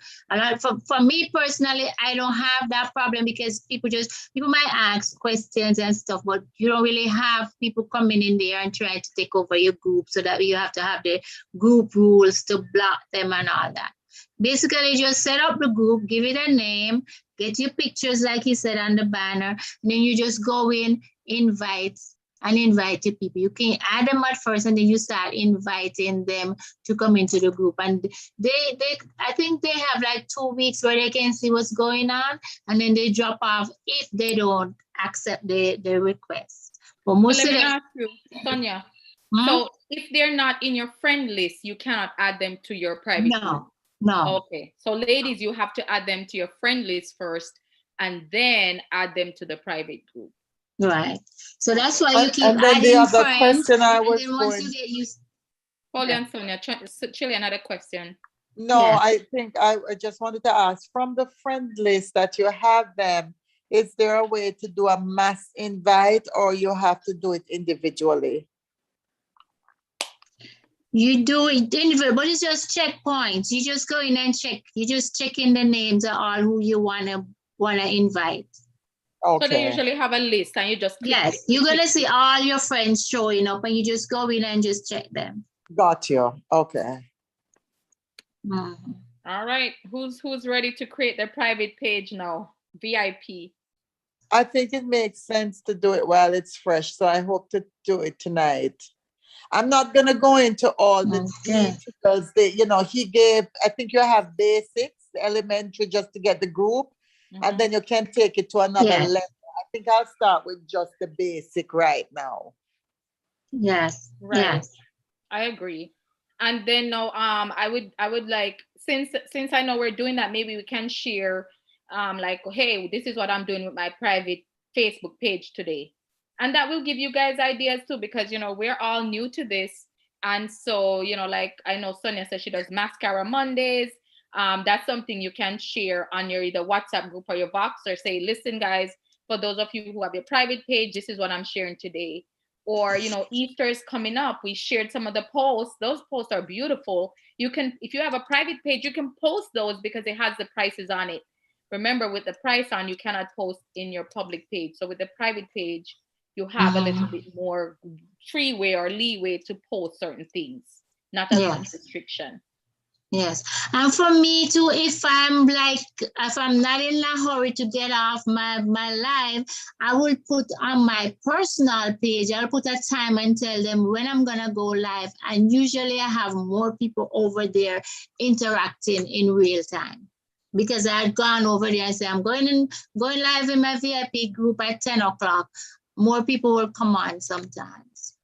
for me personally, I don't have that problem, because people might ask questions and stuff, but you don't really have people coming in there and trying to take over your group, so that you have to have the group rules to block them and all that. Basically, just set up the group, give it a name, get your pictures like he said on the banner, and then you just go in, invite the people. You can add them at first, and then you start inviting them to come into the group. And I think they have like 2 weeks where they can see what's going on, and then they drop off if they don't accept the request. But most Let of me them, ask you, Sonia. So if they're not in your friend list, you cannot add them to your private group? No. Okay. So ladies, you have to add them to your friend list first, and then add them to the private group. Right. So that's why you keep and then adding the other friends. question I And was then once going. you get used. Hold on, Sonia. Chili, another question. No, Yeah. I think I just wanted to ask, from the friend list that you have them, is there a way to do a mass invite, or you have to do it individually? You do it individual, but it's just checkpoints. You just go in and check. You just check in the names of all who you wanna invite. Okay. So they usually have a list, and you just click Yes, it. you're gonna see all your friends showing up, and you just go in and just check them. Got you. Okay. All right. Who's ready to create their private page now? VIP. I think it makes sense to do it while it's fresh. So I hope to do it tonight. I'm not gonna go into all the Okay. details. He gave. I think you have basics, elementary, just to get the group, and then you can take it to another Yes. level. I think I'll start with just the basic right now. Yes. Right. Yes. I agree. And then now, I would like, since I know we're doing that, maybe we can share, like, hey, this is what I'm doing with my private Facebook page today, and that will give you guys ideas too, because we're all new to this, and so like I know Sonia says she does mascara Mondays. That's something you can share on your either WhatsApp group or your box, or say, listen, guys, for those of you who have your private page, this is what I'm sharing today. Or Easter is coming up, we shared some of the posts. Those posts are beautiful. You can, if you have a private page, you can post those because it has the prices on it. Remember, with the price on, you cannot post in your public page. So with the private page, you have a little bit more freeway or leeway to post certain things, not as much restriction. Yes. And for me too, if I'm not in a hurry to get off my live, I will put on my personal page, I'll put a time and tell them when I'm gonna go live. And usually I have more people over there interacting in real time. Because I've gone over there and say I'm going live in my VIP group at 10 o'clock. More people will come on sometimes.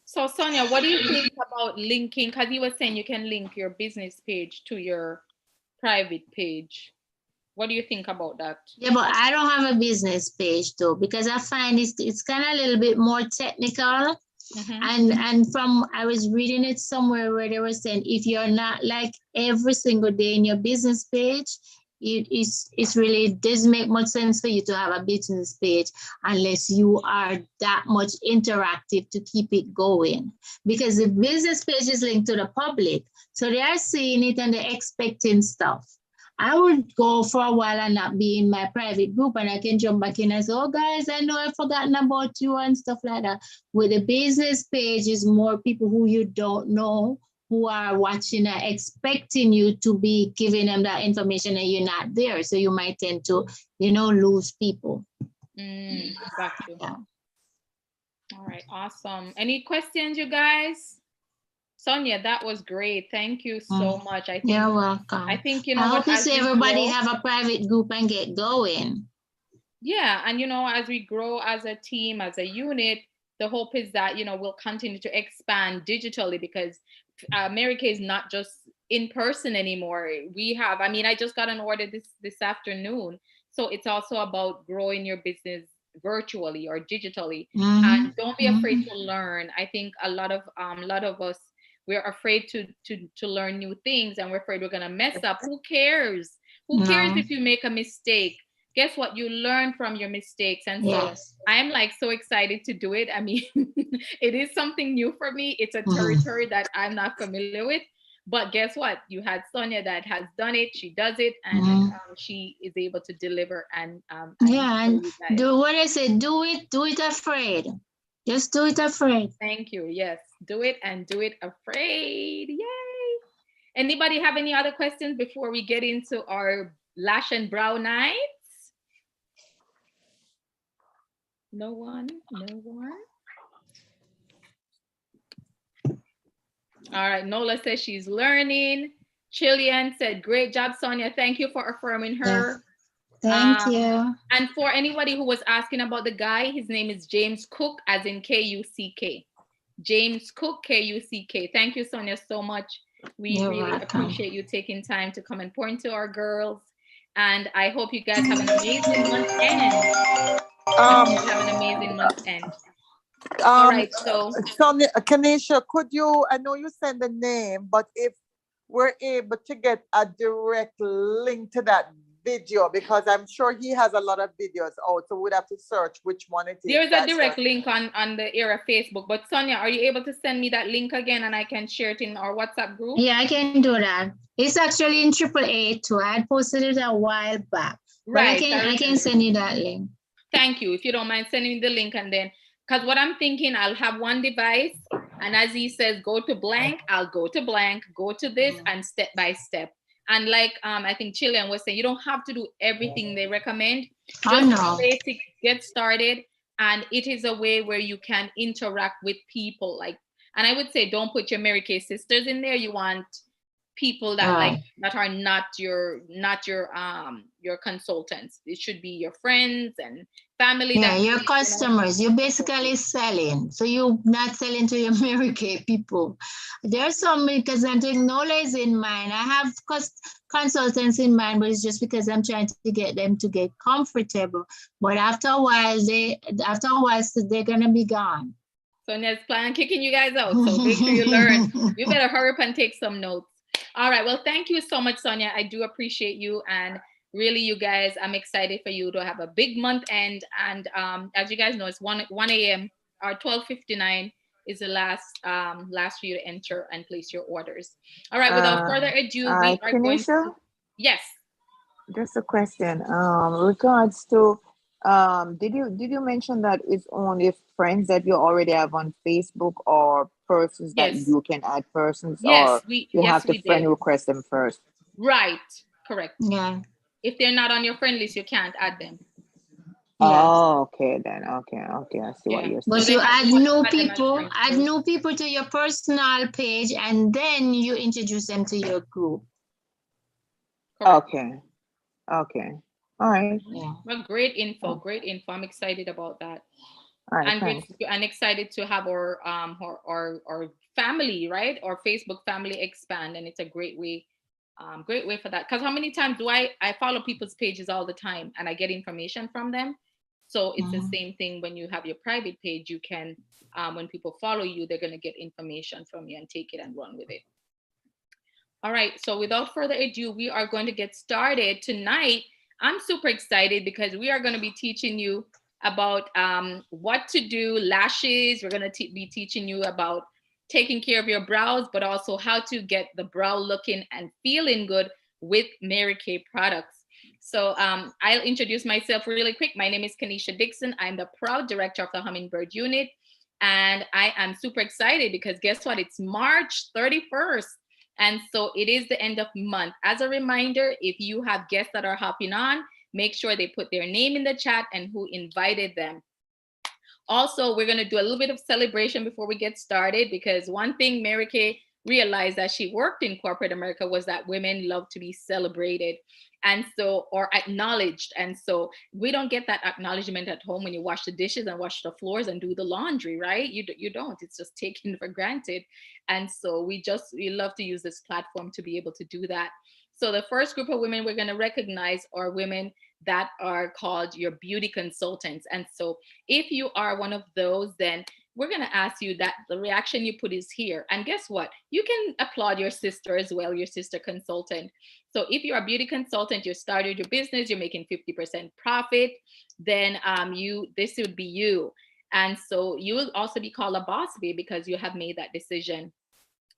So Sonia, what do you think about linking? Because you were saying you can link your business page to your private page. What do you think about that? Yeah, but I don't have a business page though, because I find it's kind of a little bit more technical. And from, I was reading it somewhere where they were saying, if you're not like every single day in your business page, it's really doesn't make much sense for you to have a business page unless you are that much interactive to keep it going, because the business page is linked to the public, so they are seeing it and they're expecting stuff. I would go for a while and not be in my private group, and I can jump back in and say, oh guys, I know I've forgotten about you and stuff like that. With the business page is more people who you don't know, who are watching and expecting you to be giving them that information and you're not there. So you might tend to, lose people. Got you. Yeah. All right, awesome. Any questions, you guys? Sonia, that was great. Thank you so much. I think you're welcome. I think I hope you see everybody have a private group and get going. Yeah, and as we grow as a team, as a unit, the hope is that we'll continue to expand digitally, because America is not just in person anymore. We have, I just got an order this afternoon, so it's also about growing your business virtually or digitally. And don't be afraid to learn. I think a lot of us, we're afraid to learn new things, and we're afraid we're gonna mess up. Who cares? Who cares if you make a mistake? Guess what? You learn from your mistakes. And so I'm so excited to do it. It is something new for me. It's a territory that I'm not familiar with. But guess what? You had Sonia that has done it. She does it, and she is able to deliver. And and do what I say. Do it afraid. Just do it afraid. Thank you. Yes, do it and do it afraid. Yay! Anybody have any other questions before we get into our lash and brow nights? No one? No one? All right, Nola says she's learning. Chillian said, great job, Sonia. Thank you for affirming her. Thank you. And for anybody who was asking about the guy, his name is James Cook, as in K-U-C-K. James Cook, K-U-C-K. Thank you, Sonia, so much. We really appreciate you taking time to come and pour into our girls. And I hope you guys have an amazing month end. Have an amazing month end. All right, so Sonia, Kenisha, could you, I know you send the name, but if we're able to get a direct link to that video, because I'm sure he has a lot of videos out, so we'd have to search which one it is. There's a direct link on the Era Facebook, but Sonia, are you able to send me that link again and I can share it in our WhatsApp group? Yeah, I can do that. It's actually in AAA too. I had posted it a while back. Right. I can send you that link. Thank you. If you don't mind sending me the link, and then, because what I'm thinking, I'll have one device, and as he says, go to blank, I'll go to blank, go to this, and step by step. And like I think Chilean was saying, you don't have to do everything they recommend. Oh Just no. basic, get started. And it is a way where you can interact with people. Like, and I would say don't put your Mary Kay sisters in there. You want people that like that are not your consultants. It should be your friends and family. Yeah, that your customers. You're basically selling. So you're not selling to your Mary Kay people. There's some, because I'm taking knowledge in mind. I have consultants in mind, but it's just because I'm trying to get them to get comfortable. But after a while, so they're gonna be gone. Sonia's planning on kicking you guys out. So make sure you learn. You better hurry up and take some notes. All right. Well, thank you so much, Sonia. I do appreciate you. And really, you guys, I'm excited for you to have a big month end. And as you guys know, it's 1 a.m. or 12:59 is the last for you to enter and place your orders. All right. Without further ado, we are going to... Yes. Just a question. Regards to did you mention that it's only friends that you already have on Facebook, or persons that you can add persons, or you have to friend request them first? Right. Correct. Yeah. If they're not on your friend list, you can't add them. Oh, okay then. Okay. I see what you're saying. But you add new people to your personal page, and then you introduce them to your group. Correct. Okay. All right. Yeah. Well, great info. I'm excited about that. All right. And excited to have our family, right? Our Facebook family expand, and it's a great way for that. Because how many times do I follow people's pages all the time, and I get information from them? So it's the same thing when you have your private page. You can, when people follow you, they're going to get information from you and take it and run with it. All right. So without further ado, we are going to get started tonight. I'm super excited because we are going to be teaching you about what to do, lashes. We're going to be teaching you about taking care of your brows, but also how to get the brow looking and feeling good with Mary Kay products. So I'll introduce myself really quick. My name is Kenisha Dixon. I'm the proud director of the Hummingbird unit. And I am super excited because guess what? It's March 31st. And so it is the end of month. As a reminder, if you have guests that are hopping on, make sure they put their name in the chat and who invited them. Also, we're going to do a little bit of celebration before we get started, because one thing Mary Kay realized as she worked in corporate America was that women love to be celebrated and so, or acknowledged. And so we don't get that acknowledgement at home when you wash the dishes and wash the floors and do the laundry, right? You don't, it's just taken for granted. And so we love to use this platform to be able to do that. So the first group of women we're going to recognize are women that are called your beauty consultants. And so if you are one of those, then we're going to ask you that the reaction you put is here. And guess what? You can applaud your sister as well, your sister consultant. So if you're a beauty consultant, you started your business, you're making 50% profit, then this would be you. And so you will also be called a boss babe because you have made that decision.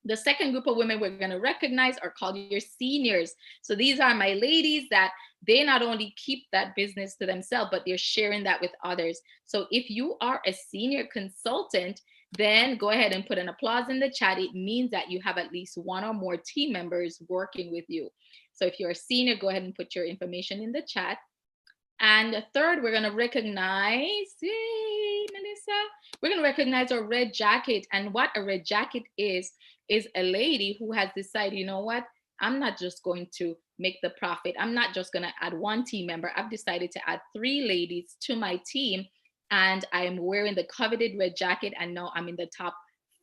The second group of women we're going to recognize are called your seniors. So these are my ladies that they not only keep that business to themselves, but they're sharing that with others. So if you are a senior consultant, then go ahead and put an applause in the chat. It means that you have at least one or more team members working with you. So if you're a senior, go ahead and put your information in the chat. And the third, we're going to recognize, Melissa, we're going to recognize a red jacket. And what a red jacket is a lady who has decided, you know what, I'm not just going to make the profit. I'm not just going to add one team member. I've decided to add 3 ladies to my team. And I'm wearing the coveted red jacket. And now I'm in the top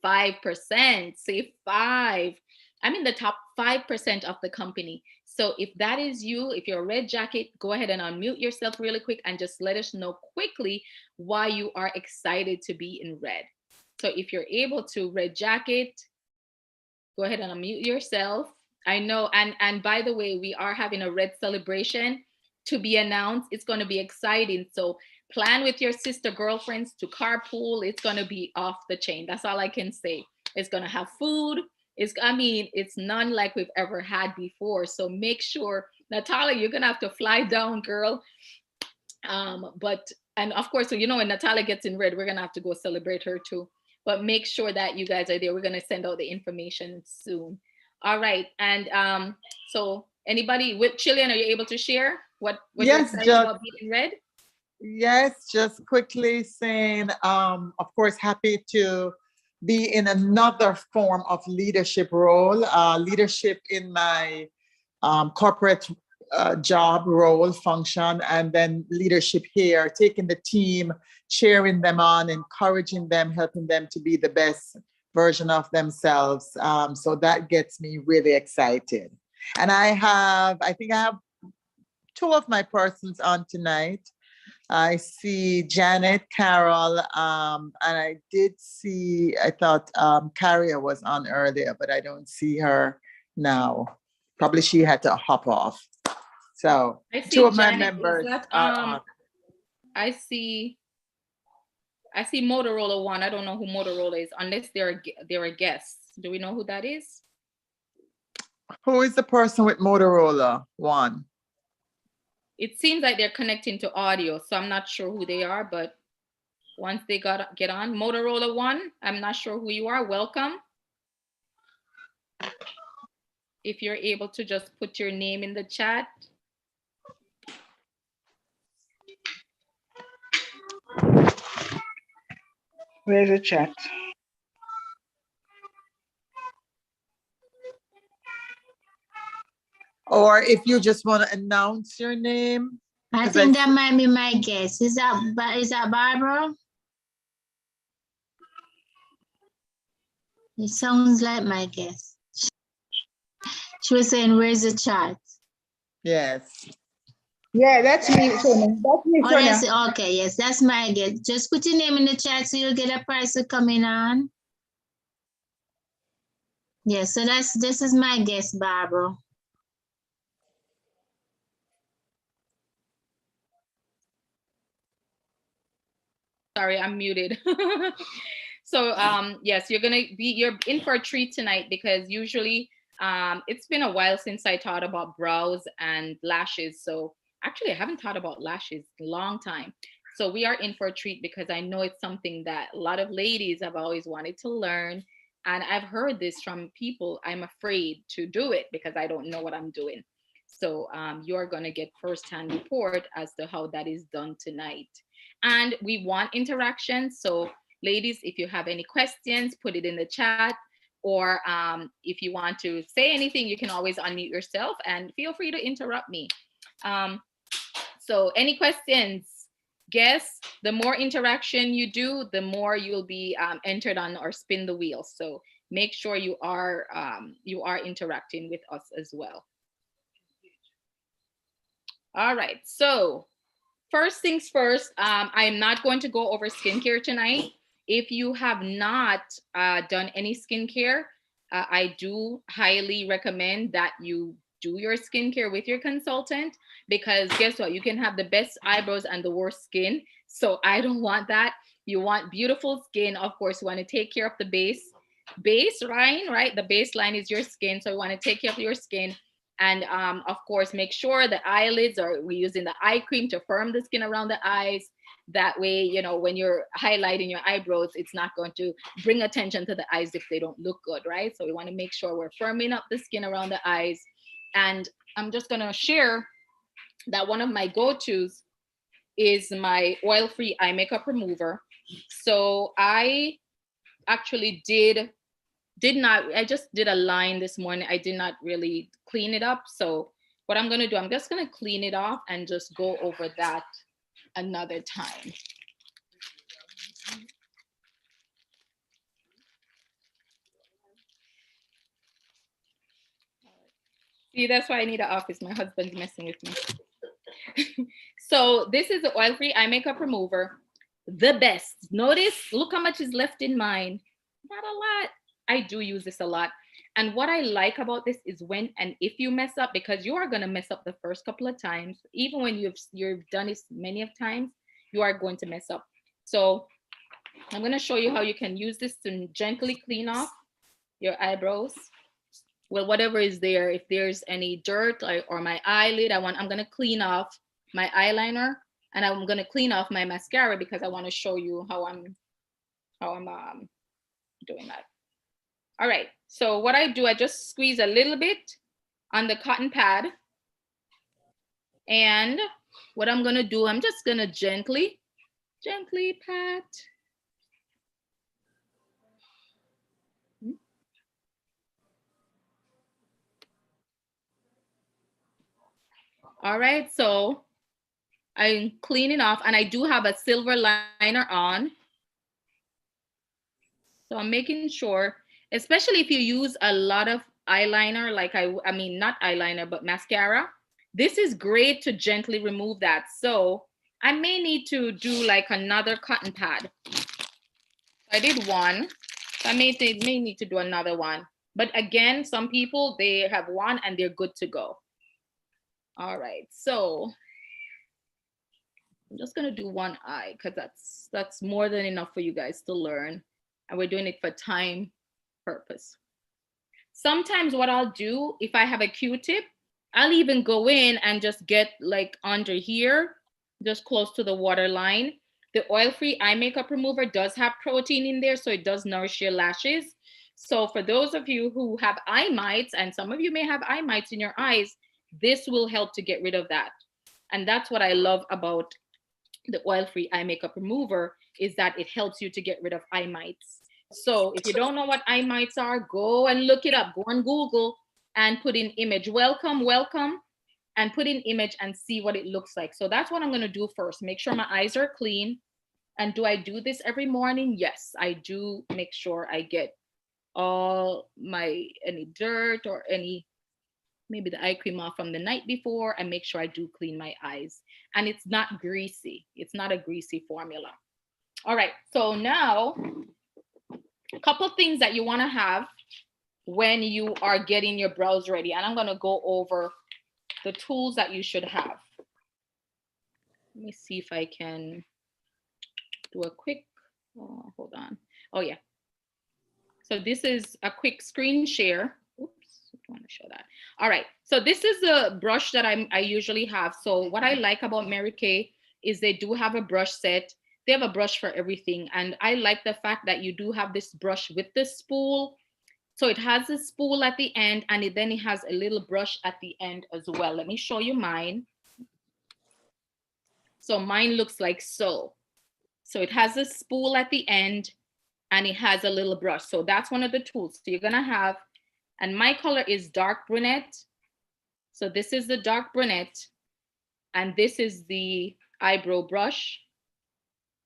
5%. Say 5. I'm in the top 5% of the company. So if that is you, if you're a red jacket, go ahead and unmute yourself really quick and just let us know quickly why you are excited to be in red. So if you're able to, red jacket, go ahead and unmute yourself. I know, and by the way, we are having a red celebration to be announced. It's going to be exciting. So plan with your sister girlfriends to carpool. It's going to be off the chain. That's all I can say. It's going to have food. It's none like we've ever had before. So make sure, Natalia, you're gonna have to fly down, girl. And of course, so when Natalia gets in red, we're gonna have to go celebrate her too. But make sure that you guys are there. We're gonna send out the information soon. All right, and so Anybody with Chilean, are you able to share what you're Yes, excited just about being red? yes, just quickly saying, of course, happy to be in another form of leadership role, leadership in my corporate job role function, and then leadership here, taking the team, cheering them on, encouraging them, helping them to be the best version of themselves. So that gets me really excited. And I think I have two of my persons on tonight. I see Janet, Carol, and I did see, I thought Carrier was on earlier, but I don't see her now. Probably she had to hop off. So I see two of my Janet. Is members that, are on. I see Motorola one. I don't know who Motorola is, unless they're a guest. Do we know who that is? Who is the person with Motorola one? It seems like they're connecting to audio, so I'm not sure who they are, but once they get on, Motorola one, I'm not sure who you are. Welcome. If you're able to just put your name in the chat. Where's the chat? Or if you just want to announce your name. I 'Cause think that might be my guess. Is that Barbara? It sounds like my guess. She was saying, where's the chat? Yes. Yeah, that's me, Sonia. That's me, Oh, Sonia. that's okay. Yes, that's my guess. Just put your name in the chat so you'll get a price to coming on. Yes, so this is my guess, Barbara. Sorry, I'm muted. So yes, you're in for a treat tonight, because usually it's been a while since I taught about brows and lashes. So actually I haven't taught about lashes in a long time. So we are in for a treat, because I know it's something that a lot of ladies have always wanted to learn. And I've heard this from people. I'm afraid to do it because I don't know what I'm doing. So you're going to get firsthand report as to how that is done tonight. And we want interaction. So ladies, if you have any questions, put it in the chat. Or if you want to say anything, you can always unmute yourself, and feel free to interrupt me. So any questions? Guess the more interaction you do, the more you'll be entered on or spin the wheel. So make sure you are interacting with us as well. All right, so first things first, I am not going to go over skincare tonight. If you have not done any skincare, I do highly recommend that you do your skincare with your consultant, because guess what? You can have the best eyebrows and the worst skin. So I don't want that. You want beautiful skin. Of course, you want to take care of the baseline, right? The baseline is your skin. So you want to take care of your skin. And of course, make sure the eyelids, or we're using the eye cream to firm the skin around the eyes. That way, you know, when you're highlighting your eyebrows, it's not going to bring attention to the eyes if they don't look good, right? So we want to make sure we're firming up the skin around the eyes. And I'm just going to share that one of my go-tos is my oil-free eye makeup remover. So I actually I just did a line this morning. I did not really clean it up. So what I'm going to do, I'm just going to clean it off and just go over that another time. See, that's why I need an office. My husband's messing with me. So this is the oil-free eye makeup remover. The best. Notice, look how much is left in mine. Not a lot. I do use this a lot. And what I like about this is when and if you mess up, because you are going to mess up the first couple of times, even when you've done this many of times, you are going to mess up. So I'm going to show you how you can use this to gently clean off your eyebrows. Well, whatever is there, if there's any dirt or my eyelid, I'm going to clean off my eyeliner, and I'm going to clean off my mascara, because I want to show you how I'm doing that. All right, so what I do, I just squeeze a little bit on the cotton pad. And what I'm gonna do, I'm just gonna gently pat. All right, so I'm cleaning off, and I do have a silver liner on. So I'm making sure, especially if you use a lot of eyeliner, like I mean, not eyeliner, but mascara, this is great to gently remove that. So I may need to do like another cotton pad. I did one, so I may need to do another one. But again, some people, they have one and they're good to go. All right, so I'm just gonna do one eye because that's more than enough for you guys to learn. And we're doing it for time purpose. Sometimes what I'll do, if I have a Q-tip, I'll even go in and just get like under here, just close to the waterline. The oil-free eye makeup remover does have protein in there, so it does nourish your lashes. So for those of you who have eye mites, and some of you may have eye mites in your eyes, this will help to get rid of that. And that's what I love about the oil-free eye makeup remover, is that it helps you to get rid of eye mites. So if you don't know what eye mites are, go and look it up. Go on Google and put in image, welcome, and put in image and see what it looks like. So that's what I'm gonna do first. Make sure my eyes are clean. And do I do this every morning? Yes, I do make sure I get all any dirt or any, maybe the eye cream off from the night before, and make sure I do clean my eyes. And it's not greasy. It's not a greasy formula. All right, so now a couple things that you want to have when you are getting your brows ready. And I'm going to go over the tools that you should have. Let me see if I can do a quick, hold on. Oh yeah. So this is a quick screen share. Oops, I don't want to show that. All right, so this is a brush that I usually have. So what I like about Mary Kay is they do have a brush set. They have a brush for everything. And I like the fact that you do have this brush with the spool. So it has a spool at the end, and then it has a little brush at the end as well. Let me show you mine. So mine looks like so. So it has a spool at the end, and it has a little brush. So that's one of the tools. So you're gonna have, and my color is dark brunette. So this is the dark brunette, and this is the eyebrow brush.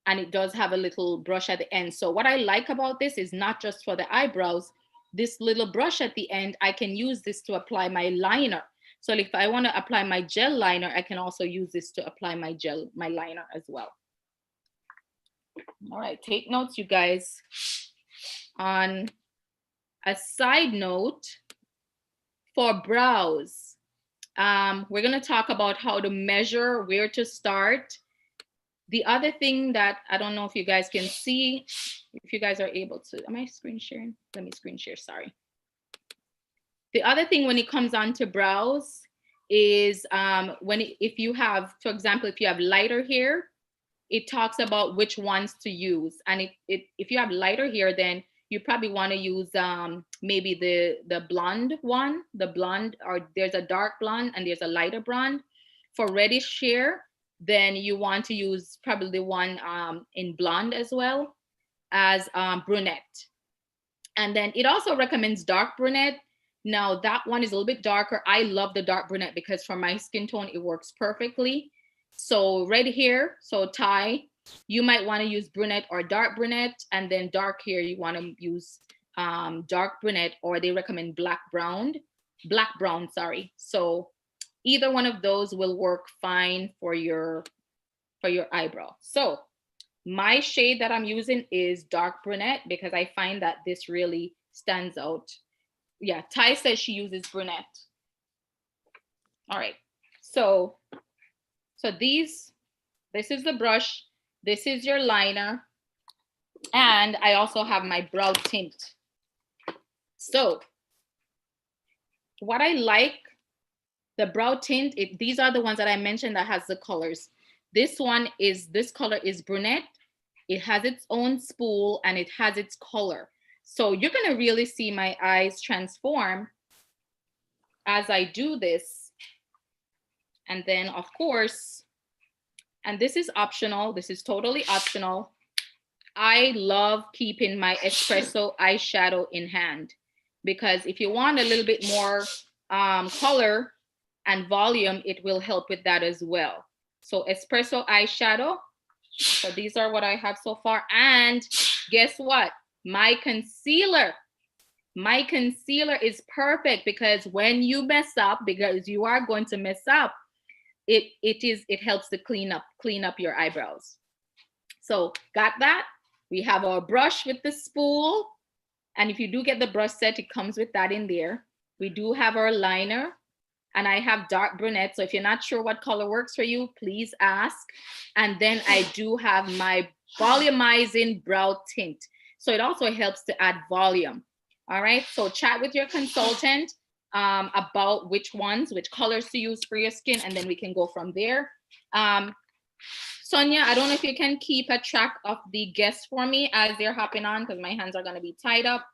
And it does have a little brush at the end. So what I like about this is not just for the eyebrows, this little brush at the end, I can use this to apply my liner. So if I want to apply my gel liner, I can also use this to apply my liner as well. All right, take notes, you guys. On a side note, for brows, we're going to talk about how to measure, where to start. The other thing that I don't know if you guys can see, if you guys are able to, am I screen sharing? Let me screen share, sorry. The other thing when it comes on to brows is if you have, for example, if you have lighter hair, it talks about which ones to use. And if you have lighter hair, then you probably want to use maybe the blonde one, or there's a dark blonde and there's a lighter blonde. For reddish hair, then you want to use probably the one in blonde as well as brunette. And then it also recommends dark brunette. Now that one is a little bit darker. I love the dark brunette because for my skin tone, it works perfectly. So red hair, so Ty, you might want to use brunette or dark brunette, and then dark hair, you want to use dark brunette, or they recommend black brown, sorry. So either one of those will work fine for your eyebrow. So my shade that I'm using is dark brunette because I find that this really stands out. Yeah, Ty says she uses brunette. All right, so this is the brush, this is your liner, and I also have my brow tint. So what I like, the brow tint, these are the ones that I mentioned that has the colors. This color is brunette. It has its own spool and it has its color. So you're gonna really see my eyes transform as I do this, and then of course, and this is optional, this is totally optional, I love keeping my espresso eyeshadow in hand, because if you want a little bit more color and volume, it will help with that as well. So espresso eyeshadow. So these are what I have so far. And guess what? My concealer is perfect, because when you mess up, because you are going to mess up, it helps to clean up your eyebrows. So got that? We have our brush with the spool. And if you do get the brush set, it comes with that in there. We do have our liner, and I have dark brunette. So if you're not sure what color works for you, please ask. And then I do have my volumizing brow tint. So it also helps to add volume. All right, so chat with your consultant about which colors to use for your skin, and then we can go from there. Sonia, I don't know if you can keep a track of the guests for me as they're hopping on, because my hands are going to be tied up.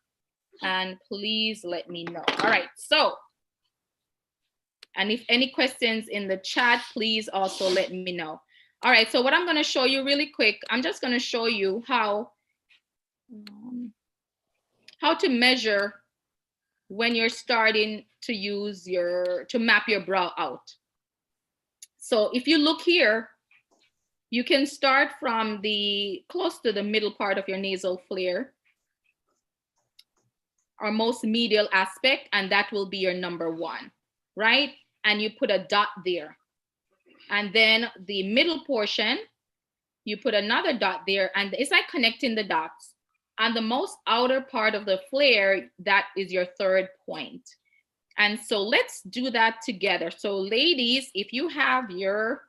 And please let me know. All right, so, and if any questions in the chat, please also let me know. All right, so what I'm going to show you really quick, I'm just going to show you how to measure when you're starting to use to map your brow out. So if you look here, you can start from close to the middle part of your nasal flare, or most medial aspect, and that will be your number 1, right? And you put a dot there. And then the middle portion, you put another dot there, and it's like connecting the dots. On the most outer part of the flare, that is your 3rd point. And so let's do that together. So ladies, if you have your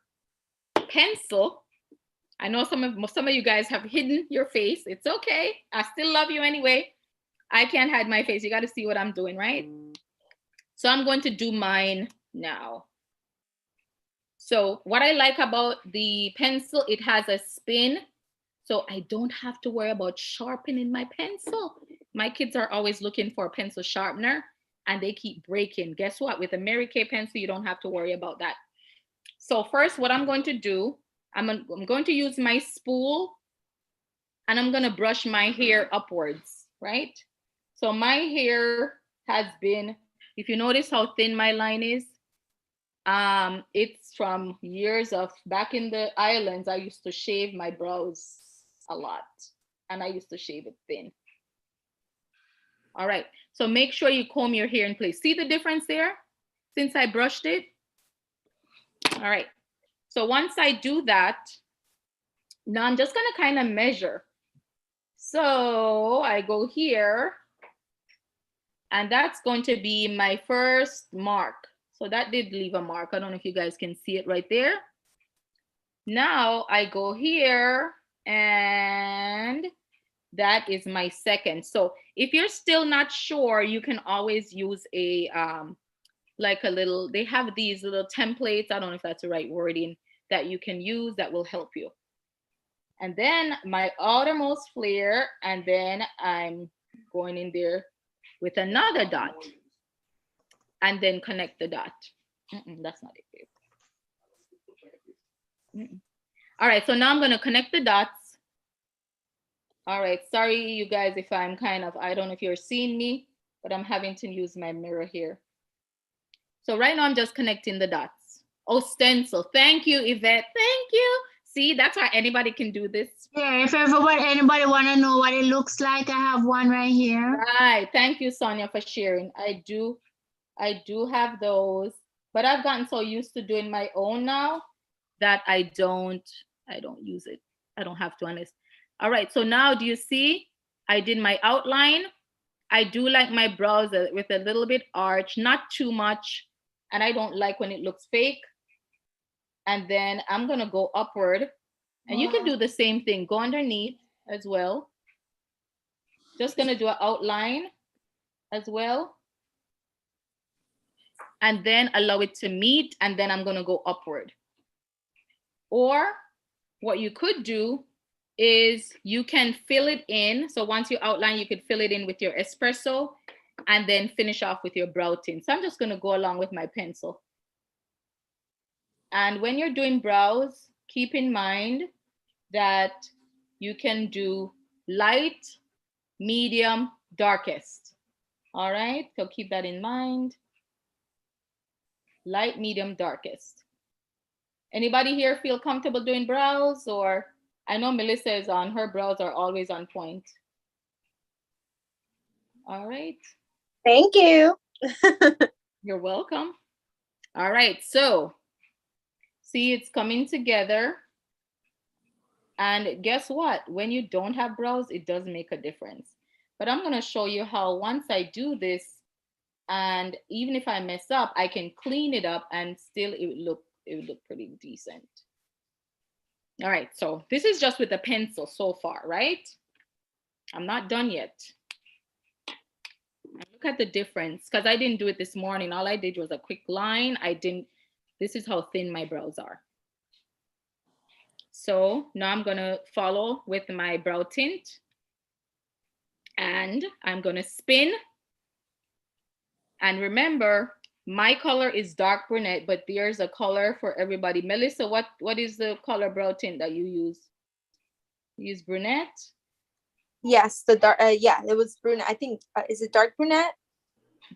pencil, I know some of you guys have hidden your face. It's okay. I still love you anyway. I can't hide my face. You got to see what I'm doing, right? So I'm going to do mine now. So what I like about the pencil, it has a spin. So I don't have to worry about sharpening my pencil. My kids are always looking for a pencil sharpener, and they keep breaking. Guess what? With a Mary Kay pencil, you don't have to worry about that. So first, what I'm going to do, I'm going to use my spool, and I'm going to brush my hair upwards, right? So my hair has been, if you notice how thin my line is, it's from years of back in the islands. I used to shave my brows a lot, and I used to shave it thin. All right, so make sure you comb your hair in place. See the difference there since I brushed it? All right, so once I do that, now I'm just gonna kind of measure. So I go here, and that's going to be my first mark. So that did leave a mark. I don't know if you guys can see it right there. Now I go here, and that is my second. So if you're still not sure, you can always use a, like a little, they have these little templates. I don't know if that's the right wording that you can use that will help you. And then my outermost flare, and then I'm going in there with another dot, and then connect the dot. That's not it, babe. All right, so now I'm gonna connect the dots. All right, sorry you guys if I'm kind of, I don't know if you're seeing me, but I'm having to use my mirror here. So right now I'm just connecting the dots. Oh, stencil, thank you, Yvette, thank you. See, that's why anybody can do this. Yeah, if anybody want to know what it looks like, I have one right here. Right, thank you, Sonia, for sharing. I do have those, but I've gotten so used to doing my own now that I don't use it. I don't have to, honest. All right, so now do you see? I did my outline. I do like my brows with a little bit arch, not too much. And I don't like when it looks fake. And then I'm gonna go upward. And you can do the same thing, go underneath as well. Just gonna do an outline as well. And then allow it to meet, and then I'm gonna go upward. Or what you could do is you can fill it in. So once you outline, you could fill it in with your espresso. and then finish off with your brow tint. So I'm just gonna go along with my pencil. And when you're doing brows, keep in mind that you can do light, medium, darkest. All right, so keep that in mind. Light, medium, darkest. Anybody here feel comfortable doing brows? Or I know Melissa is on, her brows are always on point. All right. Thank you. You're welcome. All right, so see, it's coming together. And guess what? When you don't have brows, it does make a difference. But I'm gonna show you how once I do this, and even if I mess up, I can clean it up and still it would look pretty decent. All right, so this is just with a pencil so far, right? I'm not done yet. Look at the difference, because I didn't do it this morning. All I did was a quick line. This is how thin my brows are. So now I'm gonna follow with my brow tint, and I'm gonna spin. And remember, my color is dark brunette, but there's a color for everybody. Melissa, what is the color brow tint that you use? You use brunette? Yes, the dark. Yeah, it was brunette. I think is it dark brunette?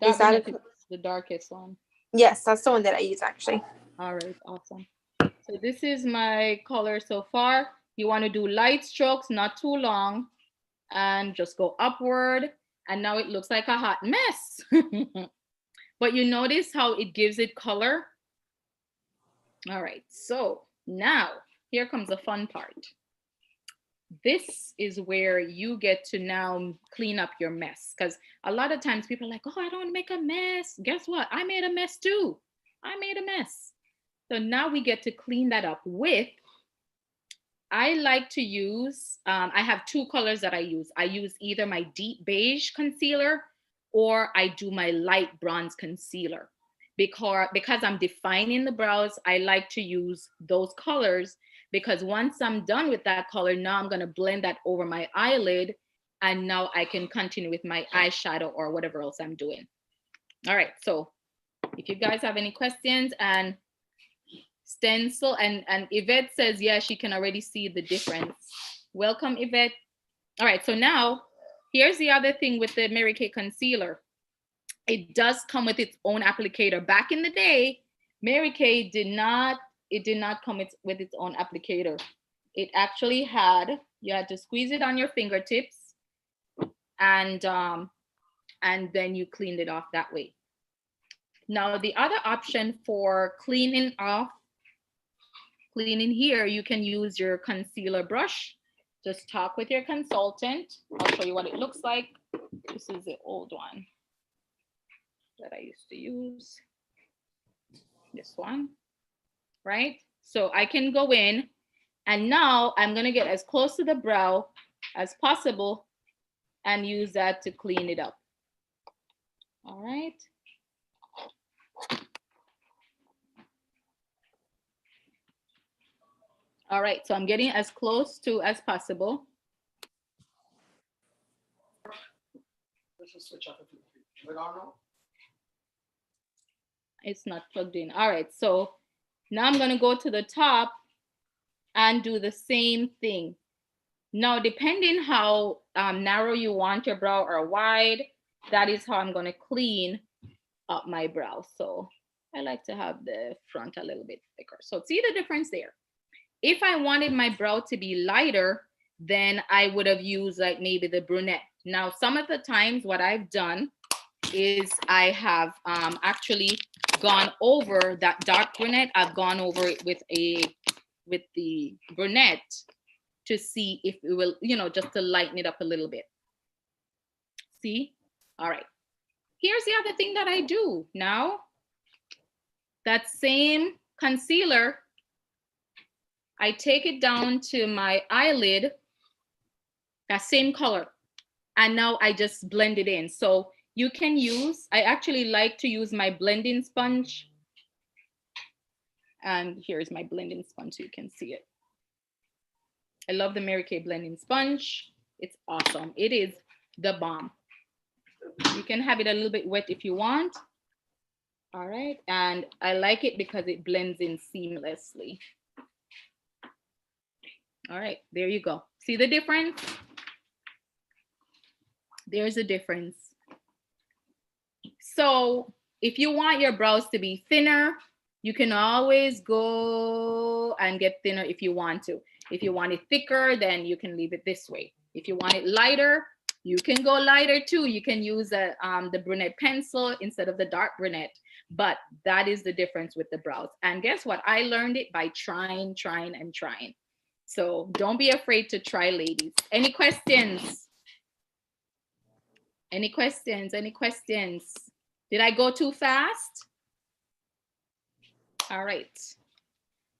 Dark Is that brunette is the darkest one. Yes, that's the one that I use actually. All right, awesome. So this is my color so far. You want to do light strokes, not too long, and just go upward. And now it looks like a hot mess. But you notice how it gives it color? All right, so now here comes the fun part. This is where you get to now clean up your mess, because a lot of times people are like, oh, I don't want to make a mess. Guess what? I made a mess too. I made a mess. So now we get to clean that up with, I like to use, I have two colors that I use. I use either my deep beige concealer or I do my light bronze concealer. Because I'm defining the brows, I like to use those colors, because once I'm done with that color, now I'm gonna blend that over my eyelid, and now I can continue with my eyeshadow or whatever else I'm doing. All right, so if you guys have any questions, and stencil, and Yvette says, yeah, she can already see the difference. Welcome, Yvette. All right, so now here's the other thing with the Mary Kay concealer. It does come with its own applicator. Back in the day, Mary Kay did not come with its own applicator. It actually had, you had to squeeze it on your fingertips, and then you cleaned it off that way. Now, the other option for cleaning here, you can use your concealer brush. Just talk with your consultant. I'll show you what it looks like. This is the old one that I used to use. This one, right? So I can go in, and now I'm gonna get as close to the brow as possible and use that to clean it up. All right. All right, so I'm getting as close to as possible. It's not plugged in. All right, so now I'm gonna go to the top and do the same thing. Now, depending how narrow you want your brow or wide, that is how I'm gonna clean up my brow. So I like to have the front a little bit thicker. So see the difference there. If I wanted my brow to be lighter, then I would have used like maybe the brunette. Now, some of the times what I've done is I have actually gone over that dark brunette. I've gone over it with the brunette to see if it will, just to lighten it up a little bit. See? All right. Here's the other thing that I do now. That same concealer, I take it down to my eyelid, that same color, and now I just blend it in. So you can use, I actually like to use my blending sponge. And here's my blending sponge so you can see it. I love the Mary Kay blending sponge. It's awesome. It is the bomb. You can have it a little bit wet if you want. All right, and I like it because it blends in seamlessly. All right, there you go. See the difference? There's a difference. So if you want your brows to be thinner, you can always go and get thinner if you want to. If you want it thicker, then you can leave it this way. If you want it lighter, you can go lighter too. You can use the brunette pencil instead of the dark brunette. But that is the difference with the brows. And guess what? I learned it by trying. So don't be afraid to try, ladies. Any questions? Any questions? Any questions? Did I go too fast? All right.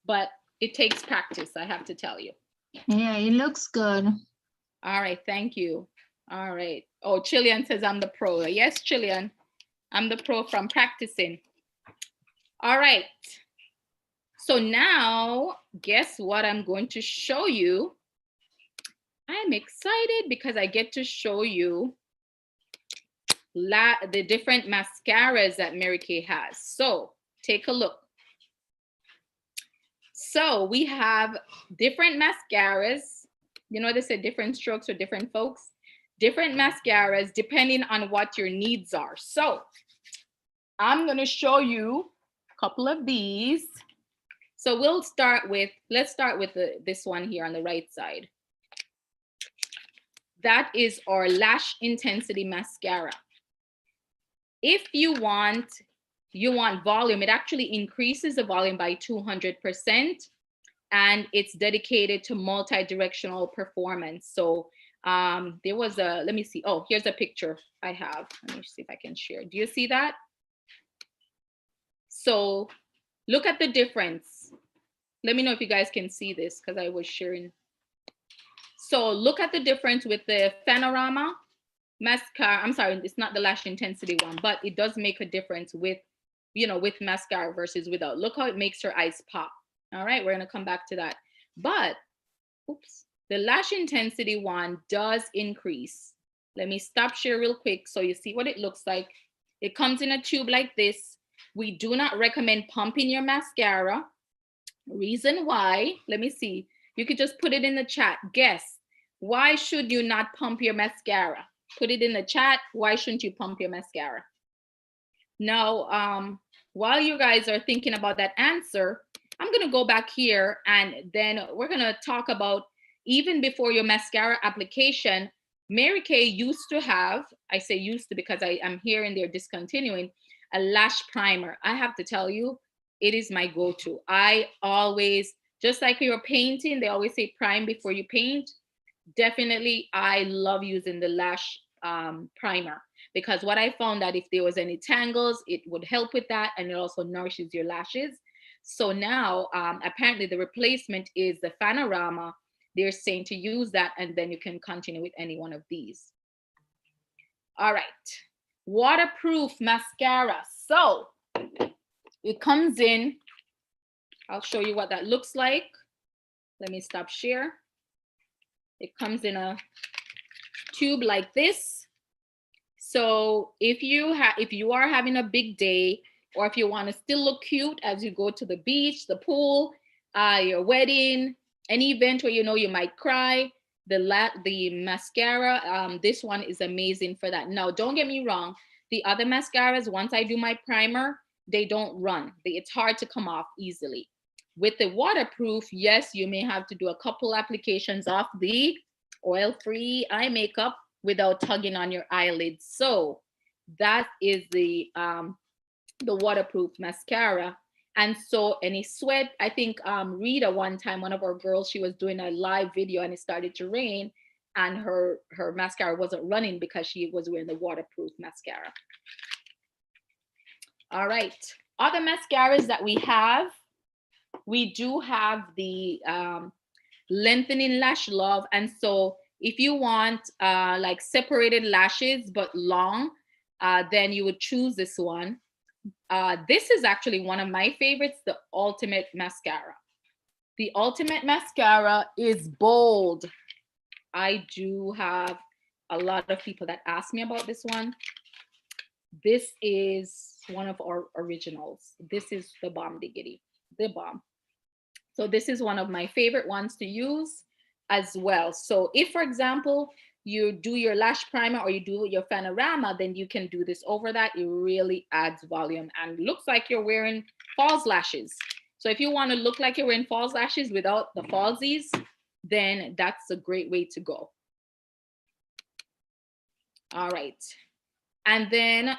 But it takes practice, I have to tell you. Yeah, it looks good. All right, thank you. All right. Oh, Chillian says I'm the pro. Yes, Chillian, I'm the pro from practicing. All right. So now, guess what I'm going to show you? I'm excited because I get to show you the different mascaras that Mary Kay has. So take a look. So we have different mascaras. You know, they say different strokes for different folks. Different mascaras depending on what your needs are. So I'm going to show you a couple of these. So let's start with this one here on the right side. That is our Lash Intensity Mascara. If you want volume, it actually increases the volume by 200%, and it's dedicated to multi-directional performance. So there was let me see. Oh, here's a picture I have. Let me see if I can share. Do you see that? So look at the difference. Let me know if you guys can see this because I was sharing. So look at the difference with the Panorama mascara. I'm sorry, it's not the Lash Intensity one, but it does make a difference with, with mascara versus without. Look how it makes your eyes pop. All right, we're gonna come back to that. But, oops, the Lash Intensity one does increase. Let me stop share real quick so you see what it looks like. It comes in a tube like this. We do not recommend pumping your mascara. Reason why, let me see. You could just put it in the chat. Guess, why should you not pump your mascara? Put it in the chat. Why shouldn't you pump your mascara? Now, while you guys are thinking about that answer, I'm going to go back here and then we're going to talk about, even before your mascara application, Mary Kay used to have, I say used to because I'm hearing they're discontinuing, a lash primer. I have to tell you, it is my go-to. I always, just like you're painting, they always say prime before you paint. Definitely, I love using the lash primer because what I found that if there was any tangles, it would help with that, and it also nourishes your lashes. So now, apparently the replacement is the Panorama. They're saying to use that, and then you can continue with any one of these. All right, waterproof mascara. So it comes in, I'll show you what that looks like. Let me stop share. It comes in a tube like this. So if you are having a big day, or if you want to still look cute as you go to the beach, the pool, your wedding, any event where you might cry, the mascara, this one is amazing for that. Now, don't get me wrong. The other mascaras, once I do my primer, they don't run. It's hard to come off easily. With the waterproof, yes, you may have to do a couple applications of the oil-free eye makeup without tugging on your eyelids. So that is the waterproof mascara. And so any sweat, I think Rita one time, one of our girls, she was doing a live video and it started to rain and her mascara wasn't running because she was wearing the waterproof mascara. All right, other mascaras that we have, we do have the lengthening lash love. And so if you want like separated lashes but long, then you would choose this one. This is actually one of my favorites, the Ultimate Mascara. The Ultimate Mascara is bold. I do have a lot of people that ask me about this one. This is one of our originals. This is the bomb diggity, the bomb. So this is one of my favorite ones to use as well. So if, for example, you do your lash primer or you do your panorama, then you can do this over that. It really adds volume and looks like you're wearing false lashes. So if you want to look like you're wearing false lashes without the falsies, then that's a great way to go. All right. And then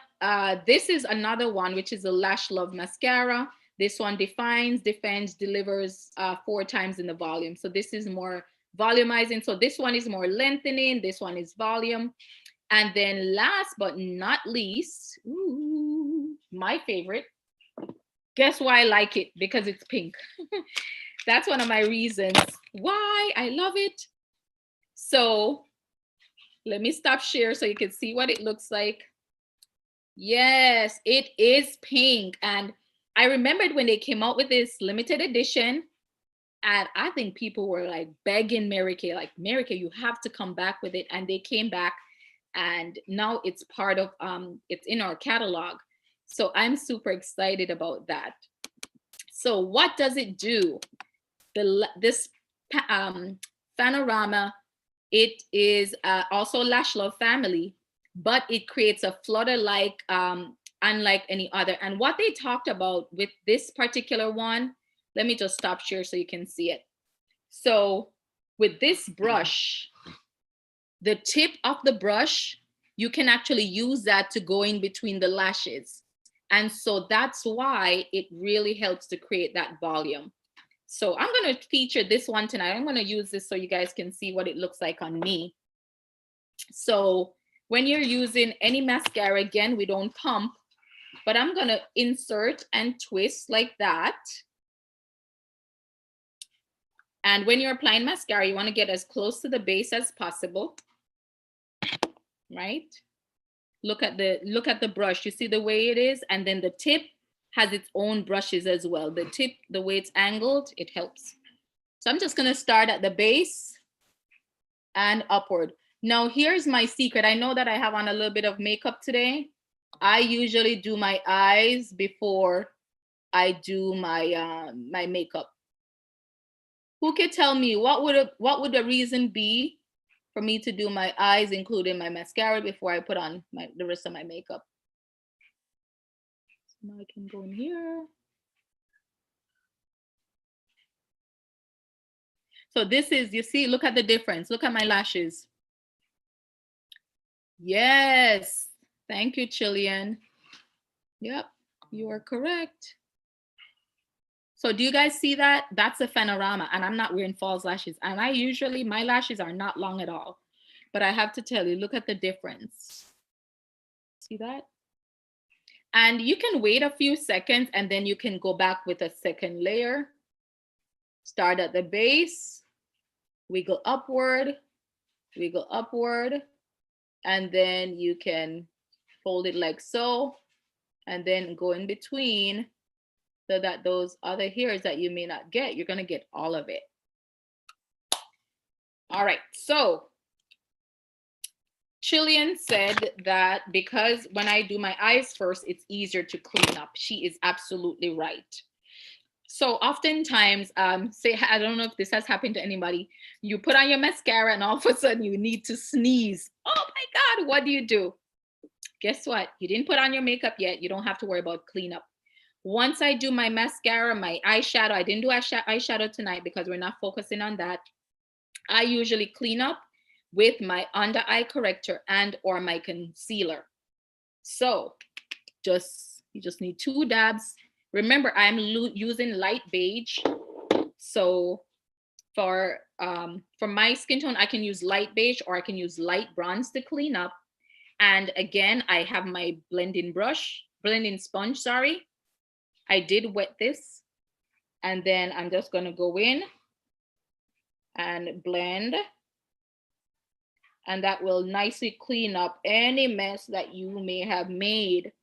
this is another one, which is a Lash Love Mascara. This one defines, defends, delivers 4 times in the volume. So this is more volumizing. So this one is more lengthening. This one is volume. And then last but not least, ooh, my favorite. Guess why I like it? Because it's pink. That's one of my reasons why I love it. So let me stop share so you can see what it looks like. Yes, it is pink. And I remembered when they came out with this limited edition, and I think people were like begging Mary Kay, like, Mary Kay, you have to come back with it. And they came back, and now it's part of, it's in our catalog. So I'm super excited about that. So what does it do? This panorama, it is also Lash Love family, but it creates a flutter-like, unlike any other. And what they talked about with this particular one, let me just stop share so you can see it. So with this brush, the tip of the brush, you can actually use that to go in between the lashes. And so that's why it really helps to create that volume. So I'm going to feature this one tonight. I'm going to use this so you guys can see what it looks like on me. So when you're using any mascara, again, we don't pump, but I'm going to insert and twist like that. And when you're applying mascara, you want to get as close to the base as possible, right? Look at the brush. You see the way it is? And then the tip has its own brushes as well. The tip, the way it's angled, it helps. So I'm just going to start at the base and upward. Now, here's my secret. I know that I have on a little bit of makeup today. I usually do my eyes before I do my my makeup. Who can tell me what would the reason be for me to do my eyes, including my mascara, before I put on the rest of my makeup? So now I can go in here. So this is, you see, look at the difference. Look at my lashes. Yes. Thank you, Chillian. Yep, you are correct. So do you guys see that? That's a panorama, and I'm not wearing false lashes. And I usually, my lashes are not long at all. But I have to tell you, look at the difference. See that? And you can wait a few seconds, and then you can go back with a second layer. Start at the base, wiggle upward, and then you can fold it like so, and then go in between, so that those other hairs that you may not get, you're gonna get all of it. All right, so Chillian said that because when I do my eyes first, it's easier to clean up. She is absolutely right. So oftentimes, say, I don't know if this has happened to anybody, you put on your mascara and all of a sudden you need to sneeze. Oh my God, what do? Guess what? You didn't put on your makeup yet. You don't have to worry about cleanup. Once I do my mascara, my eyeshadow, I didn't do eyeshadow tonight because we're not focusing on that. I usually clean up with my under eye corrector and or my concealer. So you just need 2 dabs. Remember, I'm using light beige. So for my skin tone, I can use light beige or I can use light bronze to clean up. And again, I have my blending sponge, sorry. I did wet this, and then I'm just gonna go in and blend, and that will nicely clean up any mess that you may have made.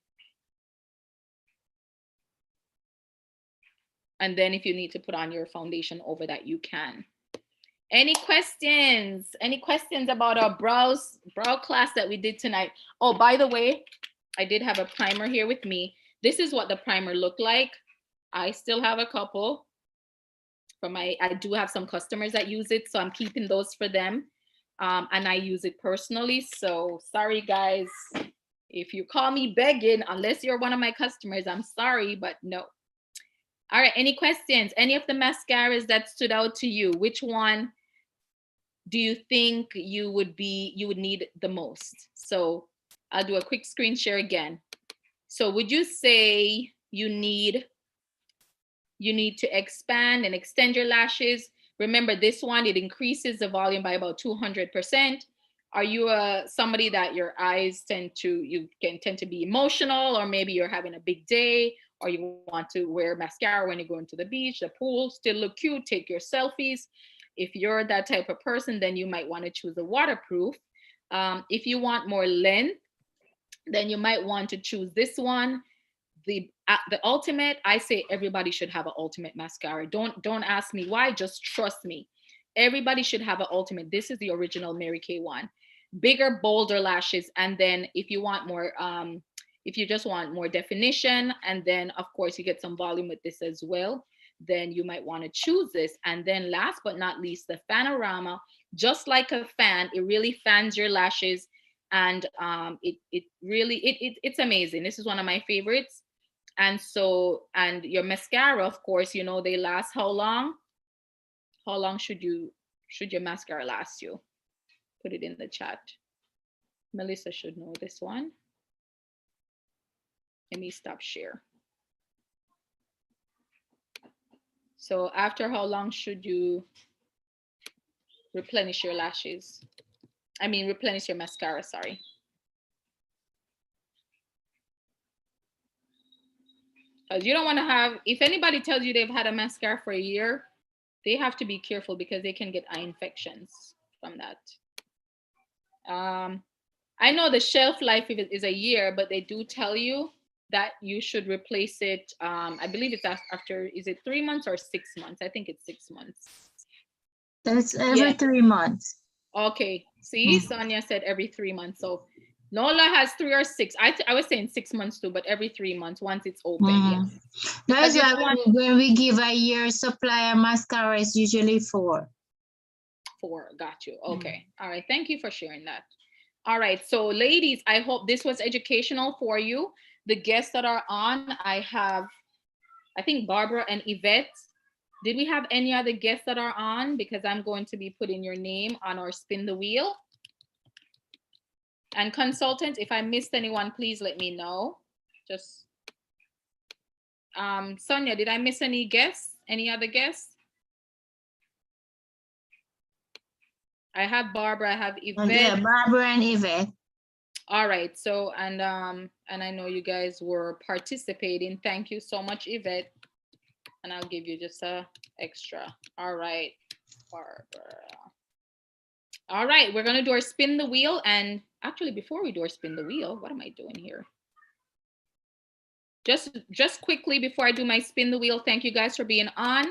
And then if you need to put on your foundation over that, you can. Any questions? Any questions about our brow class that we did tonight? Oh, by the way, I did have a primer here with me. This is what the primer looked like. I still have a couple for I do have some customers that use it, so I'm keeping those for them. And I use it personally. So sorry, guys. If you call me begging, unless you're one of my customers, I'm sorry, but no. All right, any questions? Any of the mascaras that stood out to you? Which one do you think you would need the most? So I'll do a quick screen share again. So would you say you need to expand and extend your lashes? Remember this one, it increases the volume by about 200%. Are you somebody that your eyes tend to be emotional, or maybe you're having a big day, or you want to wear mascara when you go into the beach, the pool, still look cute, take your selfies? If you're that type of person, then you might want to choose a waterproof. If you want more length, then you might want to choose this one. The ultimate, I say everybody should have an ultimate mascara. Don't ask me why, just trust me. Everybody should have an ultimate. This is the original Mary Kay one. Bigger, bolder lashes. And then if you want more, if you just want more definition, and then of course you get some volume with this as well, then you might want to choose this. And then last but not least, the Fanorama. Just like a fan, it really fans your lashes, and it's amazing. This is one of my favorites. And so, and your mascara, of course, you know, they last how long? How long should your mascara last you? Put it in the chat. Melissa should know this one. Let me stop share. So after how long should you replenish your lashes? I mean, replenish your mascara, sorry. Because you don't want to have, if anybody tells you they've had a mascara for a year, they have to be careful because they can get eye infections from that. I know the shelf life is a year, but they do tell you that you should replace it. I believe it's after, is it 3 months or 6 months? I think it's 6 months. It's every 3 months. Okay, see, Sonia said every 3 months. So Nola has 3 or 6. I was saying 6 months too, but every 3 months once it's open. Yes. That's why when we give a year supply of mascara, it's usually 4. 4, got you. Okay. All right. Thank you for sharing that. All right. So ladies, I hope this was educational for you. The guests that are on, I think Barbara and Yvette. Did we have any other guests that are on? Because I'm going to be putting your name on our spin the wheel. And consultants, if I missed anyone, please let me know. Just Sonia, did I miss any guests? Any other guests? I have Barbara, I have Yvette. Yeah, Barbara and Yvette. All right. So, and I know you guys were participating. Thank you so much, Yvette. And I'll give you just a extra. All right, Barbara. All right, we're gonna do our spin the wheel. And actually, before we do our spin the wheel, what am I doing here? Just quickly before I do my spin the wheel, thank you guys for being on.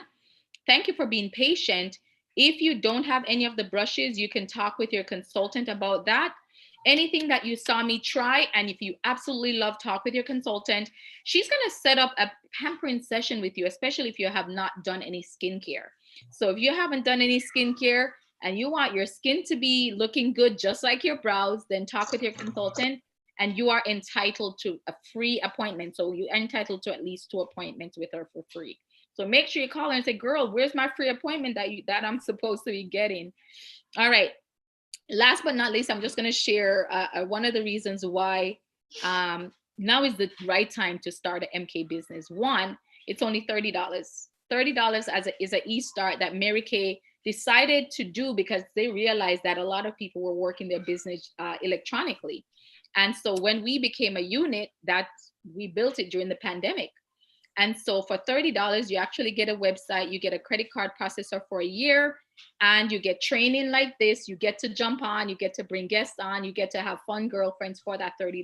Thank you for being patient. If you don't have any of the brushes, you can talk with your consultant about that. Anything that you saw me try, and if you absolutely love, talk with your consultant. She's gonna set up a pampering session with you, especially if you have not done any skincare. So if you haven't done any skincare and you want your skin to be looking good, just like your brows, then talk with your consultant, and you are entitled to a free appointment. So you're entitled to at least 2 appointments with her for free. So make sure you call her and say, girl, where's my free appointment that I'm supposed to be getting? All right. Last but not least, I'm just going to share one of the reasons why now is the right time to start an MK business. One, it's only $30. $30 is an e-start that Mary Kay decided to do because they realized that a lot of people were working their business electronically. And so when we became a unit, we built it during the pandemic. And so for $30, you actually get a website, you get a credit card processor for a year, and you get training like this. You get to jump on, you get to bring guests on, you get to have fun girlfriends for that $30.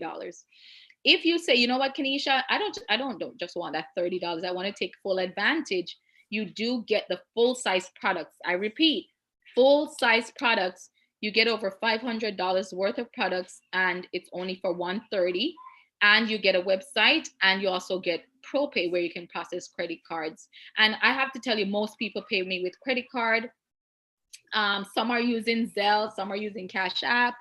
If you say, you know what, Kenisha, I don't just want that $30. I want to take full advantage. You do get the full size products. I repeat, full size products. You get over $500 worth of products, and it's only for $130. and you get a website, and you also get ProPay where you can process credit cards. And I have to tell you, most people pay me with credit card. Some are using Zelle, some are using Cash App,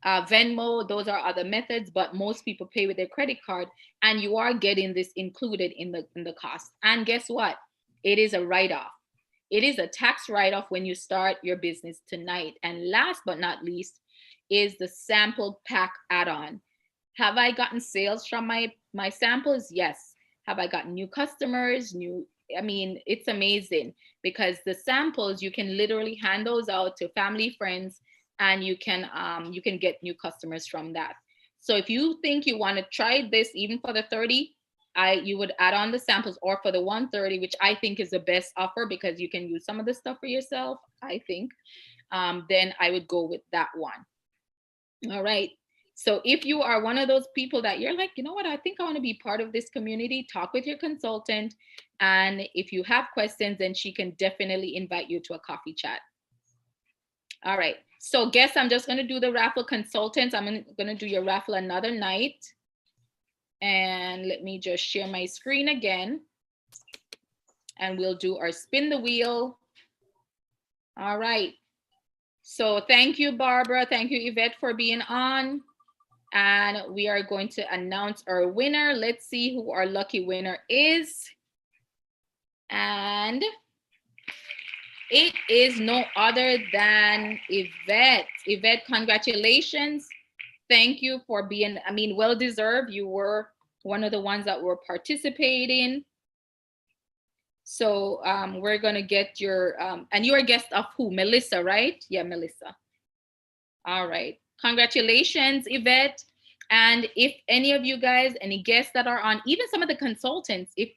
Venmo. Those are other methods, but most people pay with their credit card, and you are getting this included in the cost. And guess what? It is a write-off. It is a tax write-off when you start your business tonight. And last but not least is the sample pack add-on. Have I gotten sales from my samples? Yes. Have I gotten new customers? I mean, it's amazing because the samples, you can literally hand those out to family, friends, and you can get new customers from that. So if you think you want to try this, even for the 30, you would add on the samples, or for the 130, which I think is the best offer because you can use some of the stuff for yourself, I think, then I would go with that one. All right. So if you are one of those people that you're like, you know what, I think I want to be part of this community, talk with your consultant. And if you have questions, then she can definitely invite you to a coffee chat. All right. So guess I'm just going to do the raffle. Consultants, I'm going to do your raffle another night. And let me just share my screen again. And we'll do our spin the wheel. All right. So thank you, Barbara. Thank you, Yvette, for being on. And we are going to announce our winner. Let's see who our lucky winner is. And it is no other than Yvette. Yvette, congratulations. Thank you for being, I mean, well-deserved. You were one of the ones that were participating. So we're gonna get your, and you're a guest of who? Melissa, right? Yeah, Melissa. All right. Congratulations, Yvette. And if any of you guys, any guests that are on, even some of the consultants, if,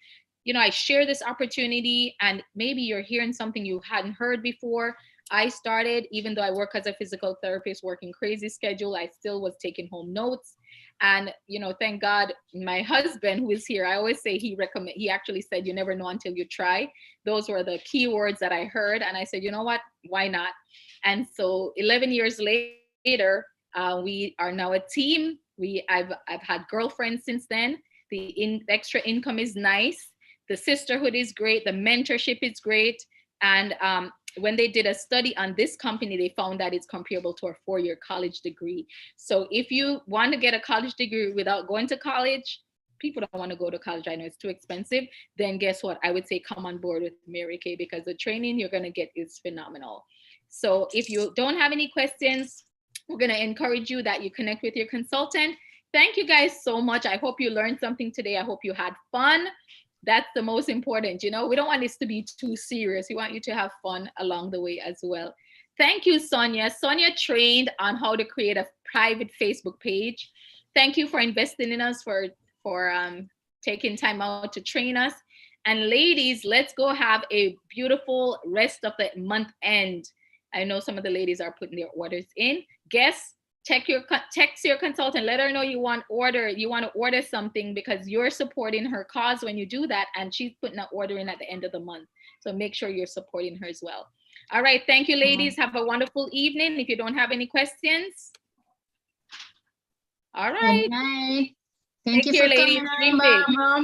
you know, I share this opportunity and maybe you're hearing something you hadn't heard before. I started, even though I work as a physical therapist, working crazy schedule, I still was taking home notes. And, you know, thank God, my husband who is here, I always say he actually said, you never know until you try. Those were the key words that I heard. And I said, you know what, why not? And so 11 years later, we are now a team. I've had girlfriends since then. The extra income is nice. The sisterhood is great. The mentorship is great. And when they did a study on this company, they found that it's comparable to a 4-year college degree. So if you want to get a college degree without going to college, people don't want to go to college, I know it's too expensive, then guess what? I would say come on board with Mary Kay, because the training you're going to get is phenomenal. So if you don't have any questions, we're going to encourage you that you connect with your consultant. Thank you guys so much. I hope you learned something today. I hope you had fun. That's the most important. You know, we don't want this to be too serious. We want you to have fun along the way as well. Thank you, Sonia. Sonia trained on how to create a private Facebook page. Thank you for investing in us, for taking time out to train us. And ladies, let's go have a beautiful rest of the month end. I know some of the ladies are putting their orders in. Guests, text your consultant, let her know you want to order something, because you're supporting her cause when you do that, and she's putting an order in at the end of the month. So make sure you're supporting her as well. All right, thank you, ladies. Have a wonderful evening. If you don't have any questions. All right. Good night. Thank Take you care, for ladies. coming on, Barbara.